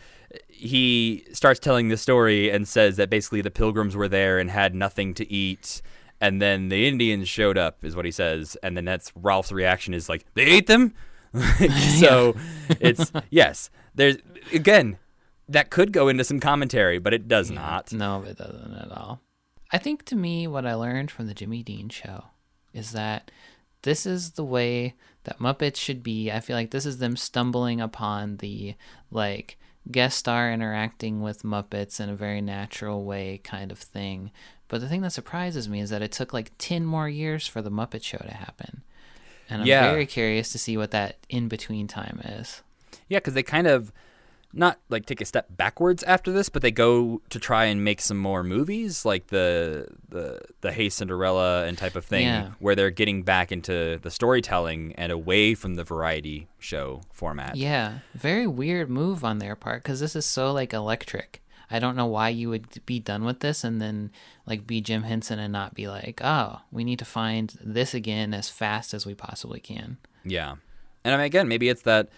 he starts telling the story and says that basically the Pilgrims were there and had nothing to eat. And then the Indians showed up, is what he says. And then that's Ralph's reaction is like, they ate them? So it's, yes. There's, again, that could go into some commentary, but it does not. No, it doesn't at all. I think to me, what I learned from the Jimmy Dean show is that this is the way that Muppets should be. I feel like this is them stumbling upon the, like, guest star interacting with Muppets in a very natural way kind of thing. But the thing that surprises me is that it took like 10 more years for the Muppet Show to happen. And I'm very curious to see what that in-between time is. Yeah, because they kind of not like take a step backwards after this, but they go to try and make some more movies like the Hey Cinderella and type of thing, where they're getting back into the storytelling and away from the variety show format. Yeah, very weird move on their part because this is so like electric. I don't know why you would be done with this and then like be Jim Henson and not be like, oh, we need to find this again as fast as we possibly can. Yeah. And I mean, again, maybe it's that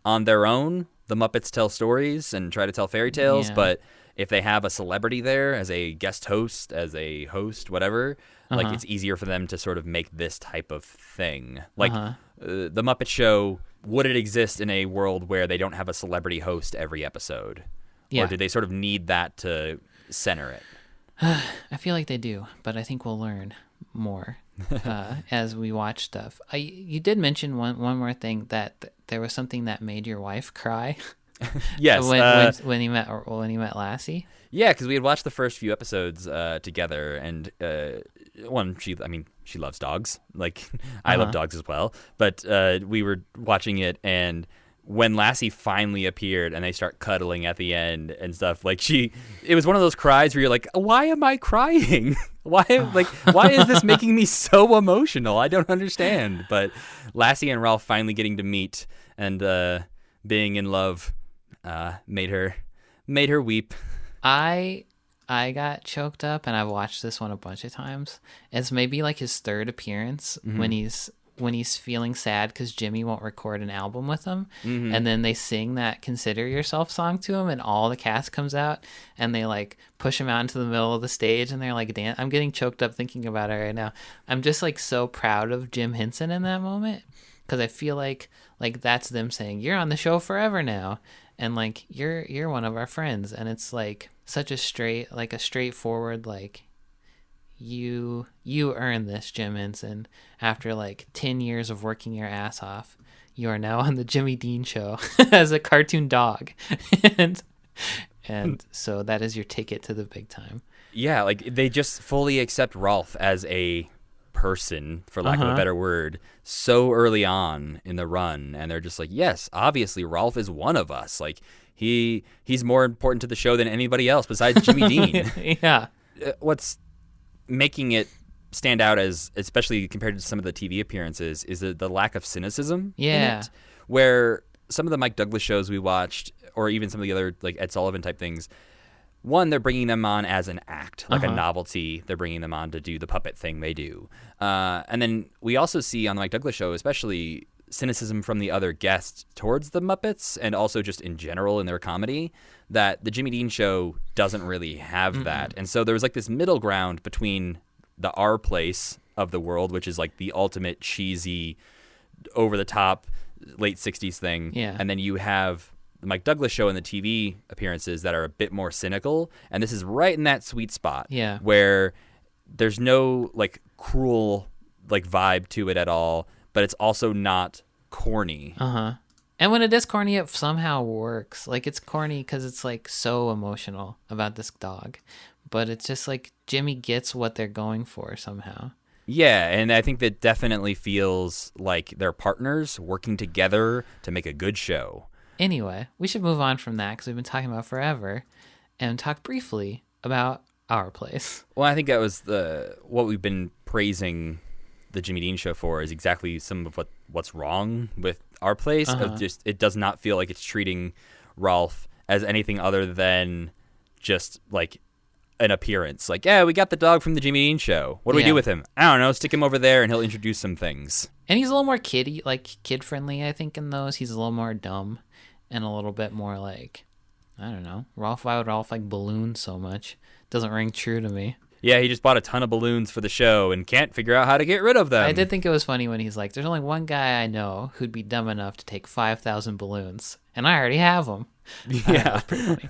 on their own, the Muppets tell stories and try to tell fairy tales, but if they have a celebrity there as a guest host, as a host, whatever, like it's easier for them to sort of make this type of thing. Like the Muppet Show, would it exist in a world where they don't have a celebrity host every episode? Yeah. Or do they sort of need that to center it? I feel like they do, but I think we'll learn more as we watch stuff. You did mention one more thing, that there was something that made your wife cry. Yes. when he met Lassie. Yeah, because we had watched the first few episodes together, and she loves dogs. Like I love dogs as well, but we were watching it and. When Lassie finally appeared and they start cuddling at the end and stuff, like it was one of those cries where you're like, why am I crying? Why is this making me so emotional? I don't understand. But Lassie and Rowlf finally getting to meet and being in love made her weep. I got choked up, and I've watched this one a bunch of times. It's maybe like his third appearance when he's feeling sad because Jimmy won't record an album with him, and then they sing that Consider Yourself song to him, and all the cast comes out, and they like push him out into the middle of the stage, and they're like, I'm getting choked up thinking about it right now. I'm just like so proud of Jim Henson in that moment, because I feel like that's them saying, you're on the show forever now, and like you're one of our friends, and it's like such a straightforward like, you earned this, Jim Henson. After like 10 years of working your ass off, you are now on the Jimmy Dean show as a cartoon dog. and so that is your ticket to the big time. Yeah, like they just fully accept Rowlf as a person, for lack of a better word, so early on in the run, and they're just like, yes, obviously Rowlf is one of us. Like he's more important to the show than anybody else besides Jimmy Dean. Yeah. What's making it stand out, as especially compared to some of the TV appearances, is the lack of cynicism in it, where some of the Mike Douglas shows we watched, or even some of the other like Ed Sullivan type things, one, they're bringing them on as an act, like a novelty. They're bringing them on to do the puppet thing they do, and then we also see on the Mike Douglas show especially cynicism from the other guests towards the Muppets, and also just in general in their comedy, that the Jimmy Dean show doesn't really have that. And so there was like this middle ground between the Our Place of the world, which is like the ultimate cheesy, over the top late 60s thing, and then you have Mike Douglas show and the TV appearances that are a bit more cynical, and this is right in that sweet spot. Yeah. Where there's no like cruel like vibe to it at all, but it's also not corny. And when it is corny, it somehow works. Like, it's corny because it's like so emotional about this dog, but it's just like Jimmy gets what they're going for somehow. Yeah, and I think that definitely feels like they're partners working together to make a good show. Anyway, we should move on from that because we've been talking about forever, and talk briefly about Our Place. Well, I think that was what we've been praising the Jimmy Dean show for is exactly some of what's wrong with Our Place. Of just it does not feel like it's treating Rowlf as anything other than just like an appearance. Like, yeah, we got the dog from the Jimmy Dean show. What do we do with him? I don't know. Stick him over there and he'll introduce some things. And he's a little more kid friendly, I think, in those. He's a little more dumb and a little bit more like, I don't know. Rowlf, why would Rowlf like balloons so much? Doesn't ring true to me. Yeah, he just bought a ton of balloons for the show and can't figure out how to get rid of them. I did think it was funny when he's like, there's only one guy I know who'd be dumb enough to take 5,000 balloons, and I already have them. Yeah. That's pretty funny.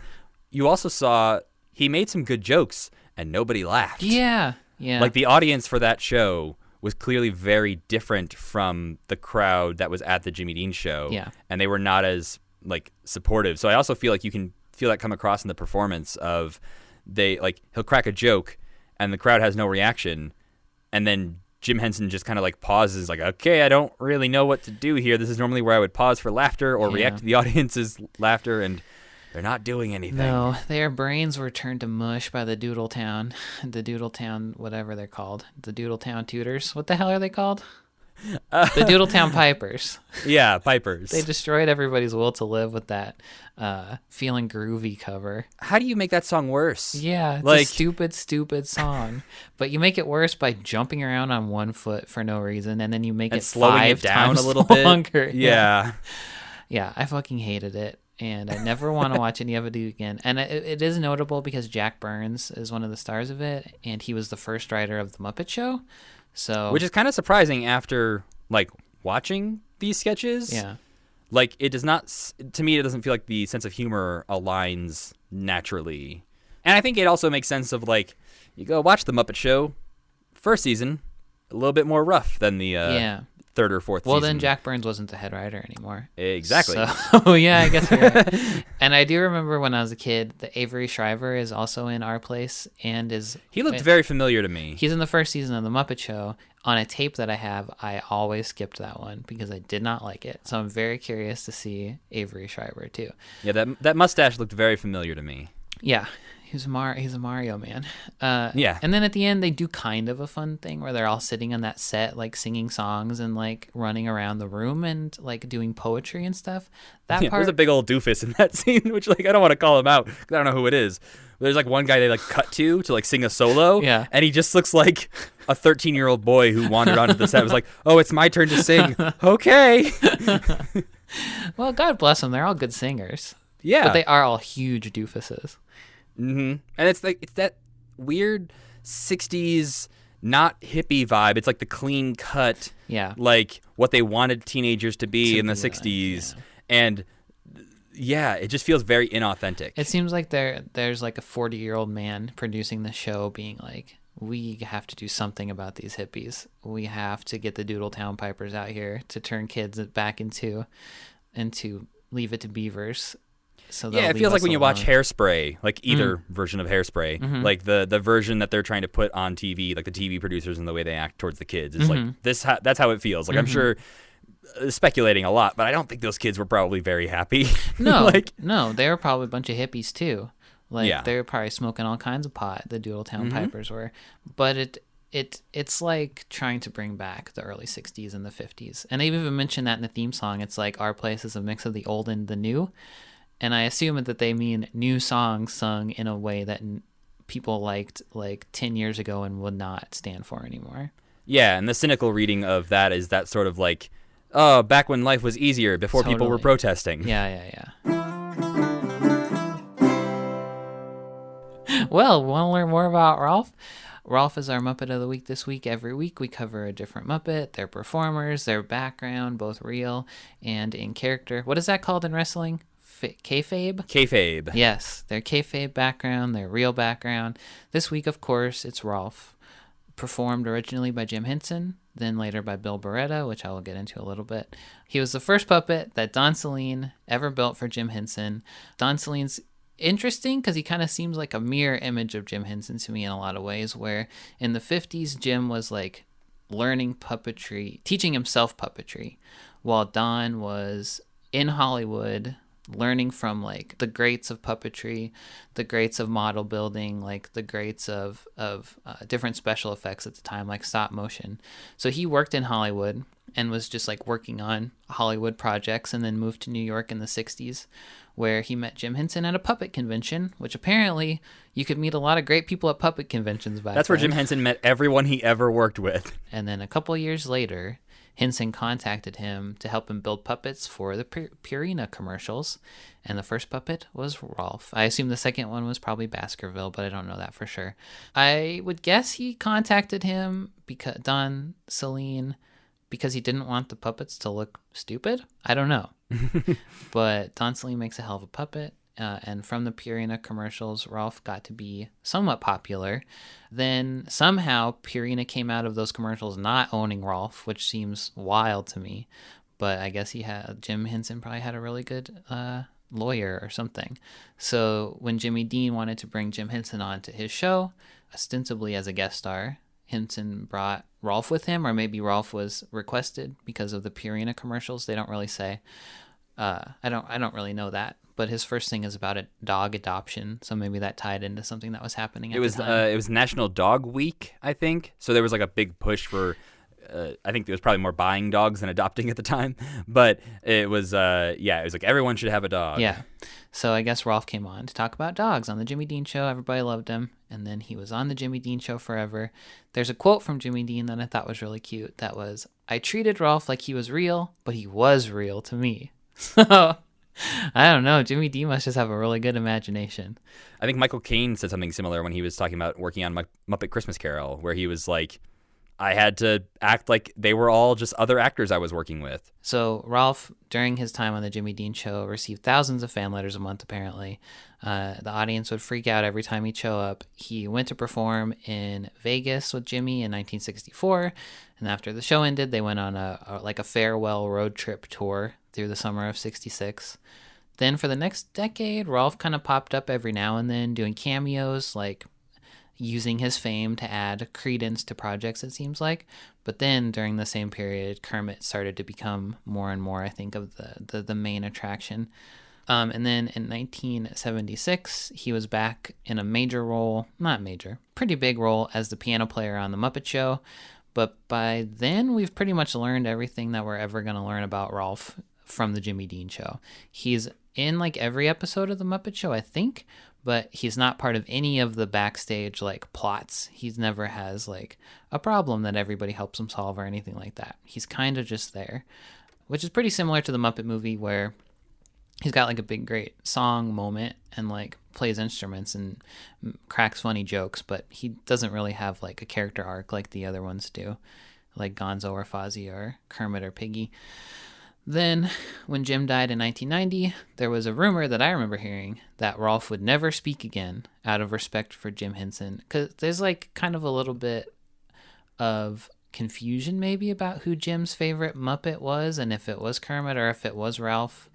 You also saw he made some good jokes and nobody laughed. Yeah. Like the audience for that show was clearly very different from the crowd that was at the Jimmy Dean show. Yeah. And they were not as like supportive. So I also feel like you can feel that come across in the performance of he'll crack a joke and the crowd has no reaction, and then Jim Henson just kind of like pauses, like, okay, I don't really know what to do here. This is normally where I would pause for laughter or react to the audience's laughter, and they're not doing anything. No, their brains were turned to mush by the Doodletown, whatever they're called, the Doodletown Tutors. What the hell are they called? The Doodletown Pipers. Yeah, Pipers. They destroyed everybody's will to live with that Feeling Groovy cover. How do you make that song worse? Yeah, it's like, a stupid song. But you make it worse by jumping around on one foot for no reason, and then you make it slowing 5 it down times a little longer. bit. Yeah. Yeah, I fucking hated it, and I never want to watch any of it again. And it is notable because Jack Burns is one of the stars of it, and he was the first writer of the Muppet Show. So, which is kind of surprising after like watching these sketches. Yeah. Like, it does not, to me, it doesn't feel like the sense of humor aligns naturally. And I think it also makes sense of like, you go watch the Muppet Show, first season, a little bit more rough than the third or fourth season. Well, then Jack Burns wasn't the head writer anymore. Exactly. So, yeah, I guess you're right. And I do remember when I was a kid, the Avery Shriver is also in Our Place, and he looked very familiar to me. He's in the first season of The Muppet Show. On a tape that I have, I always skipped that one because I did not like it. So I'm very curious to see Avery Shriver too. Yeah, that mustache looked very familiar to me. Yeah, he's a Mario man. Yeah. And then at the end, they do kind of a fun thing where they're all sitting on that set, like singing songs and like running around the room and like doing poetry and stuff. That part. There's a big old doofus in that scene, which like I don't want to call him out because I don't know who it is. There's like one guy they like cut to like sing a solo. Yeah. And he just looks like a 13-year-old boy who wandered onto the set. It was like, oh, it's my turn to sing. Okay. Well, God bless them. They're all good singers. Yeah. But they are all huge doofuses. Mm-hmm. And it's like, it's that weird 60s, not hippie vibe. It's like the clean cut, like what they wanted teenagers to be in the 60s. And yeah, it just feels very inauthentic. It seems like there's like a 40-year-old man producing the show being like, we have to do something about these hippies. We have to get the Doodletown Pipers out here to turn kids back into Leave It to Beavers. So yeah, it feels like when you watch Hairspray, like either version of Hairspray, like the version that they're trying to put on TV, like the TV producers and the way they act towards the kids is like that's how it feels. Like I'm sure speculating a lot, but I don't think those kids were probably very happy. No, no, they were probably a bunch of hippies too. Like they were probably smoking all kinds of pot. The Doodletown Pipers were, but it's like trying to bring back the early 60s and the 50s. And they even mentioned that in the theme song. It's like Our Place is a mix of the old and the new. And I assume that they mean new songs sung in a way that people liked like 10 years ago and would not stand for anymore. Yeah, and the cynical reading of that is that sort of like, oh, back when life was easier, before people were protesting. Yeah. Well, want to learn more about Rowlf? Rowlf is our Muppet of the Week this week. Every week we cover a different Muppet, their performers, their background, both real and in character. What is that called in wrestling? kayfabe. Kayfabe. Yes, their kayfabe background, their real background. This week, of course, it's Rowlf, performed originally by Jim Henson, then later by Bill Beretta, which I will get into a little bit. He was the first puppet that Don Sahlin ever built for Jim Henson. Don Sahlin's interesting because he kind of seems like a mirror image of Jim Henson to me in a lot of ways, where in the 50s, Jim was like learning puppetry, teaching himself puppetry, while Don was in Hollywood learning from like the greats of puppetry, the greats of model building, like the greats of different special effects at the time, like stop motion. So he worked in Hollywood and was just like working on Hollywood projects, and then moved to New York in the 60s, where he met Jim Henson at a puppet convention, which apparently you could meet a lot of great people at puppet conventions back That's where then. Jim Henson met everyone he ever worked with. And then a couple years later, Henson contacted him to help him build puppets for the Purina commercials, and the first puppet was Rowlf. I assume the second one was probably Baskerville, but I don't know that for sure. I would guess he contacted him, because Don Sahlin, because he didn't want the puppets to look stupid. I don't know. But Don Sahlin makes a hell of a puppet. And from the Purina commercials, Rowlf got to be somewhat popular. Then somehow Purina came out of those commercials not owning Rowlf, which seems wild to me. But I guess Jim Henson probably had a really good lawyer or something. So when Jimmy Dean wanted to bring Jim Henson on to his show, ostensibly as a guest star, Henson brought Rowlf with him, or maybe Rowlf was requested because of the Purina commercials. They don't really say. I don't really know that. But his first thing is about a dog adoption, so maybe that tied into something that was happening at the time. It was National Dog Week, I think. So there was like a big push for, I think there was probably more buying dogs than adopting at the time. But it was, it was like everyone should have a dog. Yeah. So I guess Rowlf came on to talk about dogs on the Jimmy Dean Show. Everybody loved him. And then he was on the Jimmy Dean Show forever. There's a quote from Jimmy Dean that I thought was really cute. That was, "I treated Rowlf like he was real, but he was real to me." So I don't know. Jimmy Dean must just have a really good imagination. I think Michael Caine said something similar when he was talking about working on Muppet Christmas Carol, where he was like, I had to act like they were all just other actors I was working with. So Rowlf, during his time on the Jimmy Dean Show, received thousands of fan letters a month, apparently. The audience would freak out every time he'd show up. He went to perform in Vegas with Jimmy in 1964, and after the show ended, they went on a farewell road trip tour through the summer of 66. Then for the next decade, Rowlf kind of popped up every now and then doing cameos, like using his fame to add credence to projects, it seems like. But then during the same period, Kermit started to become more and more, I think, of the main attraction. And then in 1976, he was back in a major role, not major, pretty big role as the piano player on The Muppet Show. But by then, we've pretty much learned everything that we're ever going to learn about Rowlf from the Jimmy Dean Show. He's in like every episode of The Muppet Show, I think, but he's not part of any of the backstage like plots. He never has like a problem that everybody helps him solve or anything like that. He's kind of just there, which is pretty similar to the Muppet movie, where he's got like a big great song moment and like plays instruments and cracks funny jokes, but he doesn't really have like a character arc like the other ones do, like Gonzo or Fozzie or Kermit or Piggy. Then, when Jim died in 1990, there was a rumor that I remember hearing that Rowlf would never speak again out of respect for Jim Henson. Because there's like kind of a little bit of confusion maybe about who Jim's favorite Muppet was, and if it was Kermit or if it was Rowlf.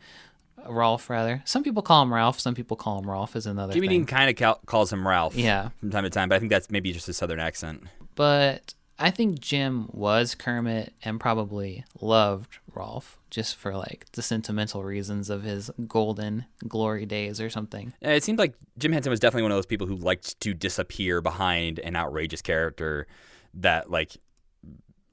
Some people call him Ralph, some people call him Rowlf is another Jimmy thing. Dean kind of calls him Ralph Yeah. from time to time, but I think that's maybe just a southern accent. But I think Jim was Kermit and probably loved Rowlf just for like the sentimental reasons of his golden glory days or something. It seemed like Jim Henson was definitely one of those people who liked to disappear behind an outrageous character that like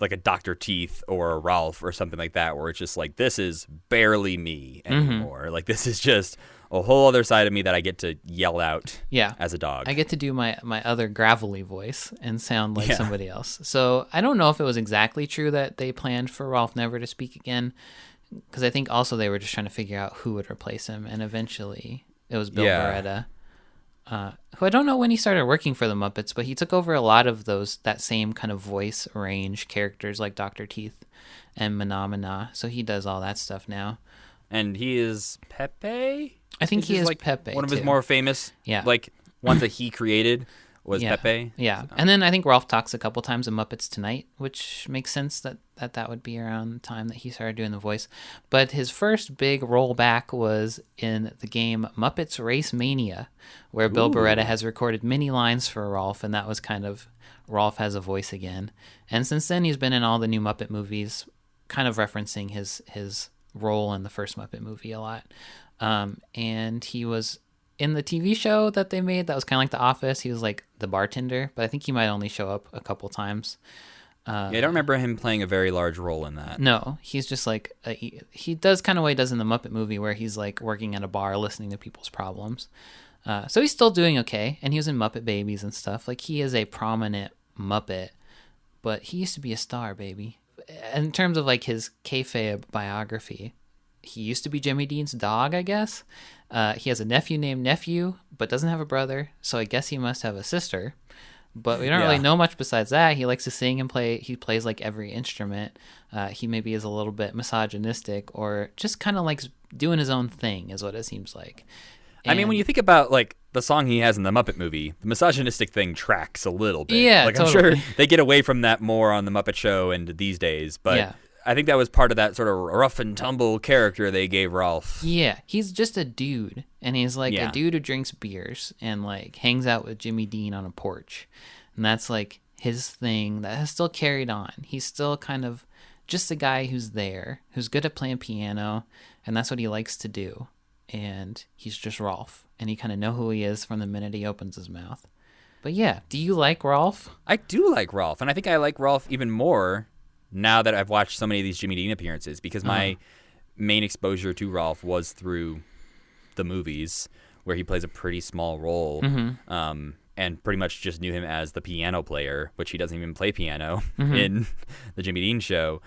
a Dr. Teeth or a Rowlf or something like that, where it's just like, this is barely me anymore. Mm-hmm. Like, this is just a whole other side of me that I get to yell out as a dog. I get to do my other gravelly voice and sound like somebody else. So I don't know if it was exactly true that they planned for Rowlf never to speak again, because I think also they were just trying to figure out who would replace him, and eventually it was Bill Beretta, who I don't know when he started working for the Muppets, but he took over a lot of that same kind of voice range characters like Dr. Teeth and Mana, so he does all that stuff now. and he is Pepe. I think he is like Pepe, one of his too. more famous, Yeah. like ones that he created was Yeah. Pepe. Yeah. So- And then I think Rowlf talks a couple times in Muppets Tonight, which makes sense that would be around the time that he started doing the voice. But his first big rollback was in the game Muppets Race Mania, where Bill Beretta has recorded many lines for Rowlf, and that was kind of Rowlf has a voice again. And since then, he's been in all the new Muppet movies, kind of referencing his role in the first Muppet movie a lot. And he was in the TV show that they made that was kind of like The Office. He was like the bartender, but I think he might only show up a couple times. yeah, I don't remember him playing a very large role in that. No, he's just like he does kind of what he does in the Muppet movie, where he's like working at a bar listening to people's problems. So he's still doing okay, and he was in Muppet Babies and stuff. Like, he is a prominent Muppet, but he used to be a star, baby. In terms of like his kayfabe biography, he used to be Jimmy Dean's dog, I guess. He has a nephew named Nephew, but doesn't have a brother, so I guess he must have a sister. But we don't really know much besides that. He likes to sing and play. He plays like every instrument. He maybe is a little bit misogynistic, or just kind of likes doing his own thing, is what it seems like. I mean, when you think about like the song he has in the Muppet movie, the misogynistic thing tracks a little bit. Yeah, like totally. I'm sure they get away from that more on the Muppet Show and these days, but Yeah. I think that was part of that sort of rough and tumble character they gave Rowlf. Yeah, he's just a dude, and he's like Yeah. a dude who drinks beers and like hangs out with Jimmy Dean on a porch, and that's like his thing that has still carried on. He's still kind of just a guy who's there, who's good at playing piano, and that's what he likes to do. And he's just Rowlf, and you kind of know who he is from the minute he opens his mouth. But yeah, do you like Rowlf? I do like Rowlf, and I think I like Rowlf even more now that I've watched so many of these Jimmy Dean appearances, because my main exposure to Rowlf was through the movies, where he plays a pretty small role, and pretty much just knew him as the piano player, which he doesn't even play piano in the Jimmy Dean show.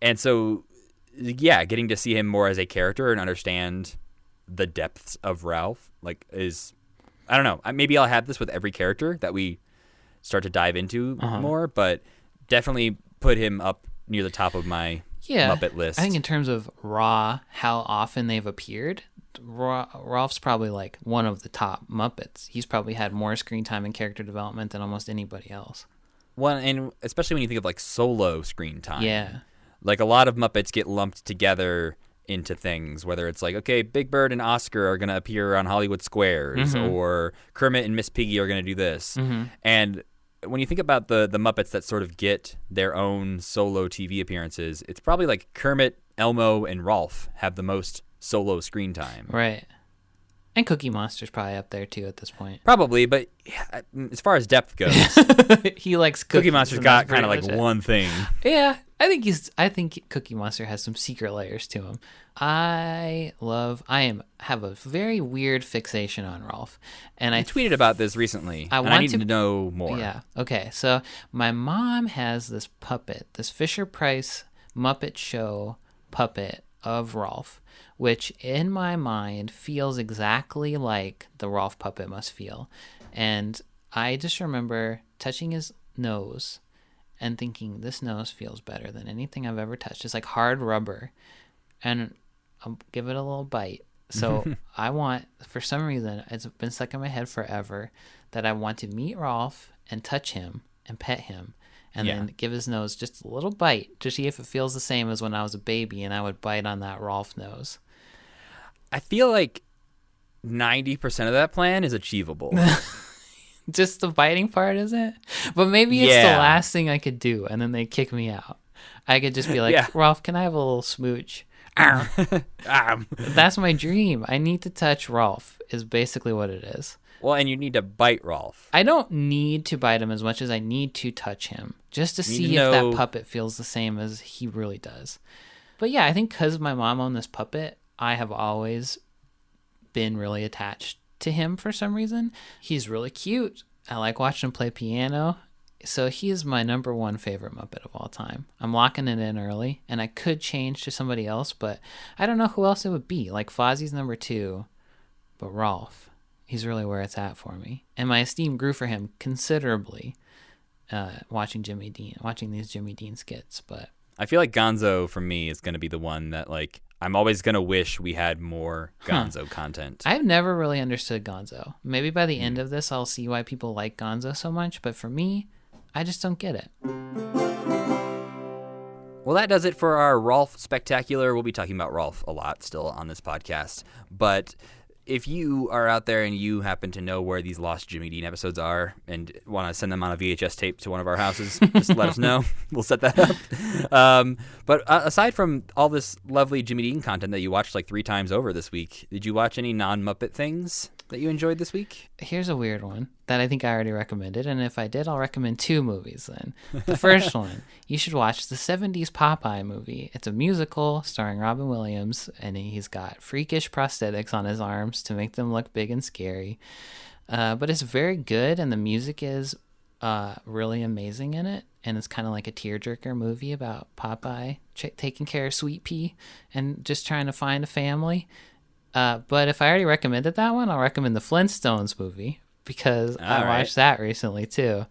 And so, yeah, getting to see him more as a character and understand the depths of Rowlf, like, is, I don't know, maybe I'll have this with every character that we start to dive into more, but definitely put him up near the top of my Muppet list. I think in terms of raw, how often they've appeared, Rowlf's probably like one of the top Muppets. He's probably had more screen time and character development than almost anybody else. Well, and especially when you think of like solo screen time. Yeah. Like, a lot of Muppets get lumped together into things, whether it's like, okay, Big Bird and Oscar are going to appear on Hollywood Squares, or Kermit and Miss Piggy are going to do this. And when you think about the Muppets that sort of get their own solo TV appearances, it's probably like Kermit, Elmo, and Rowlf have the most solo screen time. Right. And Cookie Monster's probably up there too at this point. Probably, but yeah, as far as depth goes, He likes Cookie Monster's and got that's kind of pretty like much it. one thing. Yeah, I think Cookie Monster has some secret layers to him. I have a very weird fixation on Rowlf, and I tweeted about this recently, I and I want need to- to know more. Yeah. Okay. So my mom has this puppet, this Fisher Price Muppet Show puppet of Rowlf, which in my mind feels exactly like the Rowlf puppet must feel. And I just remember touching his nose and thinking, this nose feels better than anything I've ever touched. It's like hard rubber. And I'll give it a little bite. So I want, for some reason, it's been stuck in my head forever, that I want to meet Rowlf and touch him and pet him, and then give his nose just a little bite to see if it feels the same as when I was a baby and I would bite on that Rowlf nose. I feel like 90% of that plan is achievable. Just the biting part, isn't it? But maybe it's the last thing I could do, and then they kick me out. I could just be like, Rowlf, can I have a little smooch? That's my dream. I need to touch Rowlf, is basically what it is. Well, and you need to bite Rowlf. I don't need to bite him as much as I need to touch him, just to see to if that know- puppet feels the same as he really does. But yeah, I think because my mom owned this puppet, I have always been really attached to him for some reason. He's really cute. I like watching him play piano. So he is my number one favorite Muppet of all time. I'm locking it in early, and I could change to somebody else, but I don't know who else it would be. Like, Fozzie's number 2, but Rowlf, he's really where it's at for me. And my esteem grew for him considerably watching these Jimmy Dean skits. But I feel like Gonzo for me is going to be the one that like I'm always going to wish we had more Gonzo content. I've never really understood Gonzo. Maybe by the end of this, I'll see why people like Gonzo so much. But for me, I just don't get it. Well, that does it for our Rowlf Spectacular. We'll be talking about Rowlf a lot still on this podcast. But if you are out there and you happen to know where these lost Jimmy Dean episodes are and want to send them on a VHS tape to one of our houses, just let us know. We'll set that up. But aside from all this lovely Jimmy Dean content that you watched like 3 times over this week, did you watch any non-Muppet things that you enjoyed this week? Here's a weird one that I think I already recommended, and if I did, I'll recommend 2 movies then. The first one, you should watch the 70s Popeye movie. It's a musical starring Robin Williams, and he's got freakish prosthetics on his arms to make them look big and scary. But it's very good, and the music is really amazing in it, and it's kind of like a tearjerker movie about Popeye taking care of Sweet Pea and just trying to find a family. But if I already recommended that one, I'll recommend the Flintstones movie because I watched that recently too.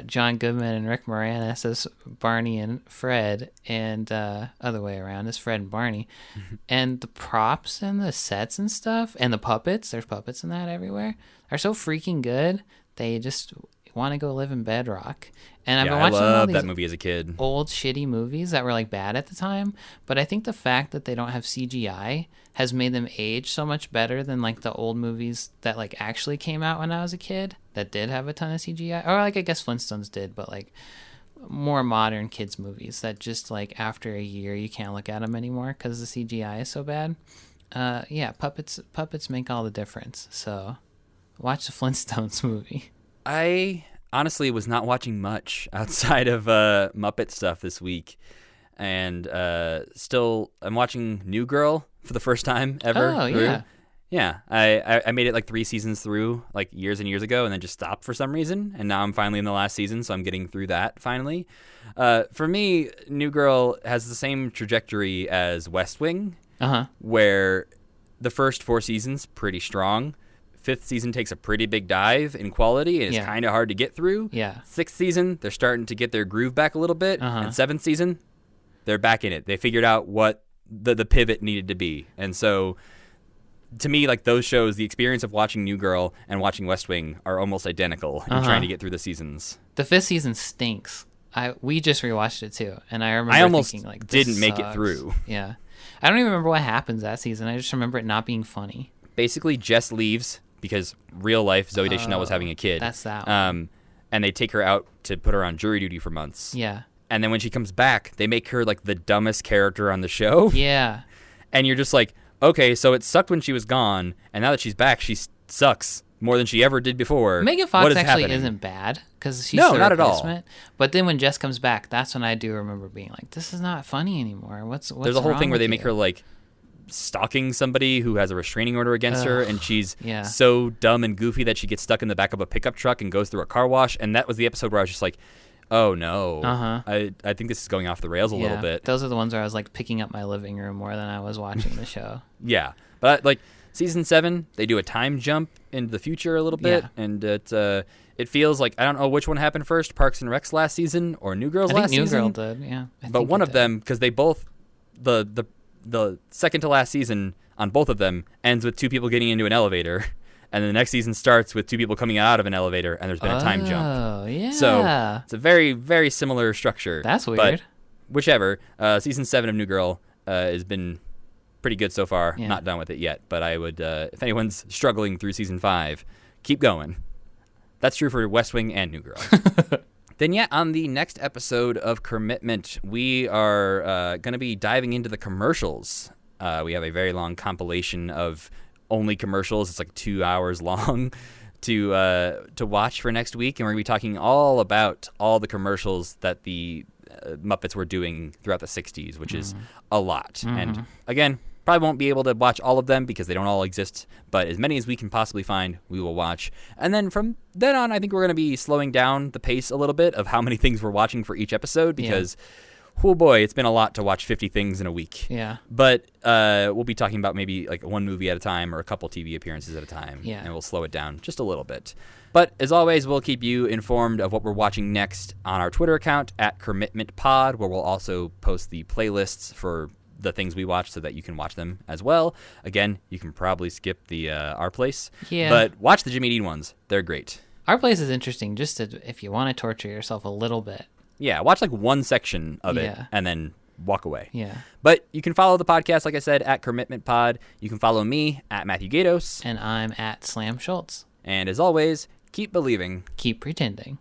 John Goodman and Rick Moranis as Barney and Fred, and other way around as Fred and Barney. And the props and the sets and stuff, and the puppets, there's puppets in that everywhere, are so freaking good. They just want to go live in Bedrock. And I've been watching all these that movie as a kid. Old shitty movies that were like bad at the time, but I think the fact that they don't have CGI has made them age so much better than like the old movies that like actually came out when I was a kid that did have a ton of CGI, or like I guess Flintstones did, but like more modern kids movies that just like after a year you can't look at them anymore because the CGI is so bad. Yeah, puppets make all the difference. So watch the Flintstones movie. I honestly was not watching much outside of Muppet stuff this week, and still I'm watching New Girl for the first time ever. Oh, through. yeah. Yeah, I made it like 3 seasons through, like years and years ago, and then just stopped for some reason, and now I'm finally in the last season, so I'm getting through that finally. For me, New Girl has the same trajectory as West Wing, where the first 4 seasons pretty strong. 5th season takes a pretty big dive in quality, and it's kind of hard to get through. Yeah. 6th season, they're starting to get their groove back a little bit, and 7th season, they're back in it. They figured out what the pivot needed to be, and so to me, like those shows, the experience of watching New Girl and watching West Wing are almost identical in trying to get through the seasons. The 5th season stinks. We just rewatched it too, and I remember almost thinking like, didn't make sucks. it through. Yeah, I don't even remember what happens that season. I just remember it not being funny. Basically, Jess leaves because real life Zooey Deschanel was having a kid. That's that one. And they take her out to put her on jury duty for months. Yeah. And then when she comes back, they make her like the dumbest character on the show. Yeah. And you're just like, okay, so it sucked when she was gone, and now that she's back, she sucks more than she ever did before. Megan Fox actually isn't bad because she's the not at all. replacement. But then when Jess comes back, that's when I do remember being like, this is not funny anymore. What's There's a whole wrong thing where with they make you? her like stalking somebody who has a restraining order against her, and she's yeah. so dumb and goofy that she gets stuck in the back of a pickup truck and goes through a car wash. And that was the episode where I was just like, oh no, I think this is going off the rails a little bit. Those are the ones where I was like picking up my living room more than I was watching the show. Yeah, but like season 7, they do a time jump into the future a little bit, and it feels like, I don't know which one happened first, Parks and Rec's last season or New Girl's last season. I think New Girl did, yeah. But one of them, because they both, the second to last season on both of them ends with 2 people getting into an elevator, and then the next season starts with 2 people coming out of an elevator, and there's been a time jump. Oh, yeah. So it's a very, very similar structure. That's weird. But whichever, season 7 of New Girl has been pretty good so far. Yeah. Not done with it yet, but I would, if anyone's struggling through season 5, keep going. That's true for West Wing and New Girl. Then, on the next episode of Kermitmnet, we are going to be diving into the commercials. We have a very long compilation of only commercials. It's like 2 hours long to watch for next week, and we're going to be talking all about all the commercials that the Muppets were doing throughout the 60s, which is a lot. And again, probably won't be able to watch all of them because they don't all exist, but as many as we can possibly find, we will watch. And then from then on, I think we're going to be slowing down the pace a little bit of how many things we're watching for each episode, because Oh boy, it's been a lot to watch 50 things in a week. Yeah. But we'll be talking about maybe like one movie at a time or a couple TV appearances at a time. Yeah. And we'll slow it down just a little bit. But as always, we'll keep you informed of what we're watching next on our Twitter account at Kermitmnet, where we'll also post the playlists for the things we watch so that you can watch them as well. Again, you can probably skip the Our Place. Yeah. But watch the Jimmy Dean ones. They're great. Our Place is interesting just if you want to torture yourself a little bit. Yeah, watch like one section of it Yeah. and then walk away. Yeah. But you can follow the podcast, like I said, at Kermitmnet. You can follow me at Matthew Gatos. And I'm at Slam Schultz. And as always, keep believing. Keep pretending.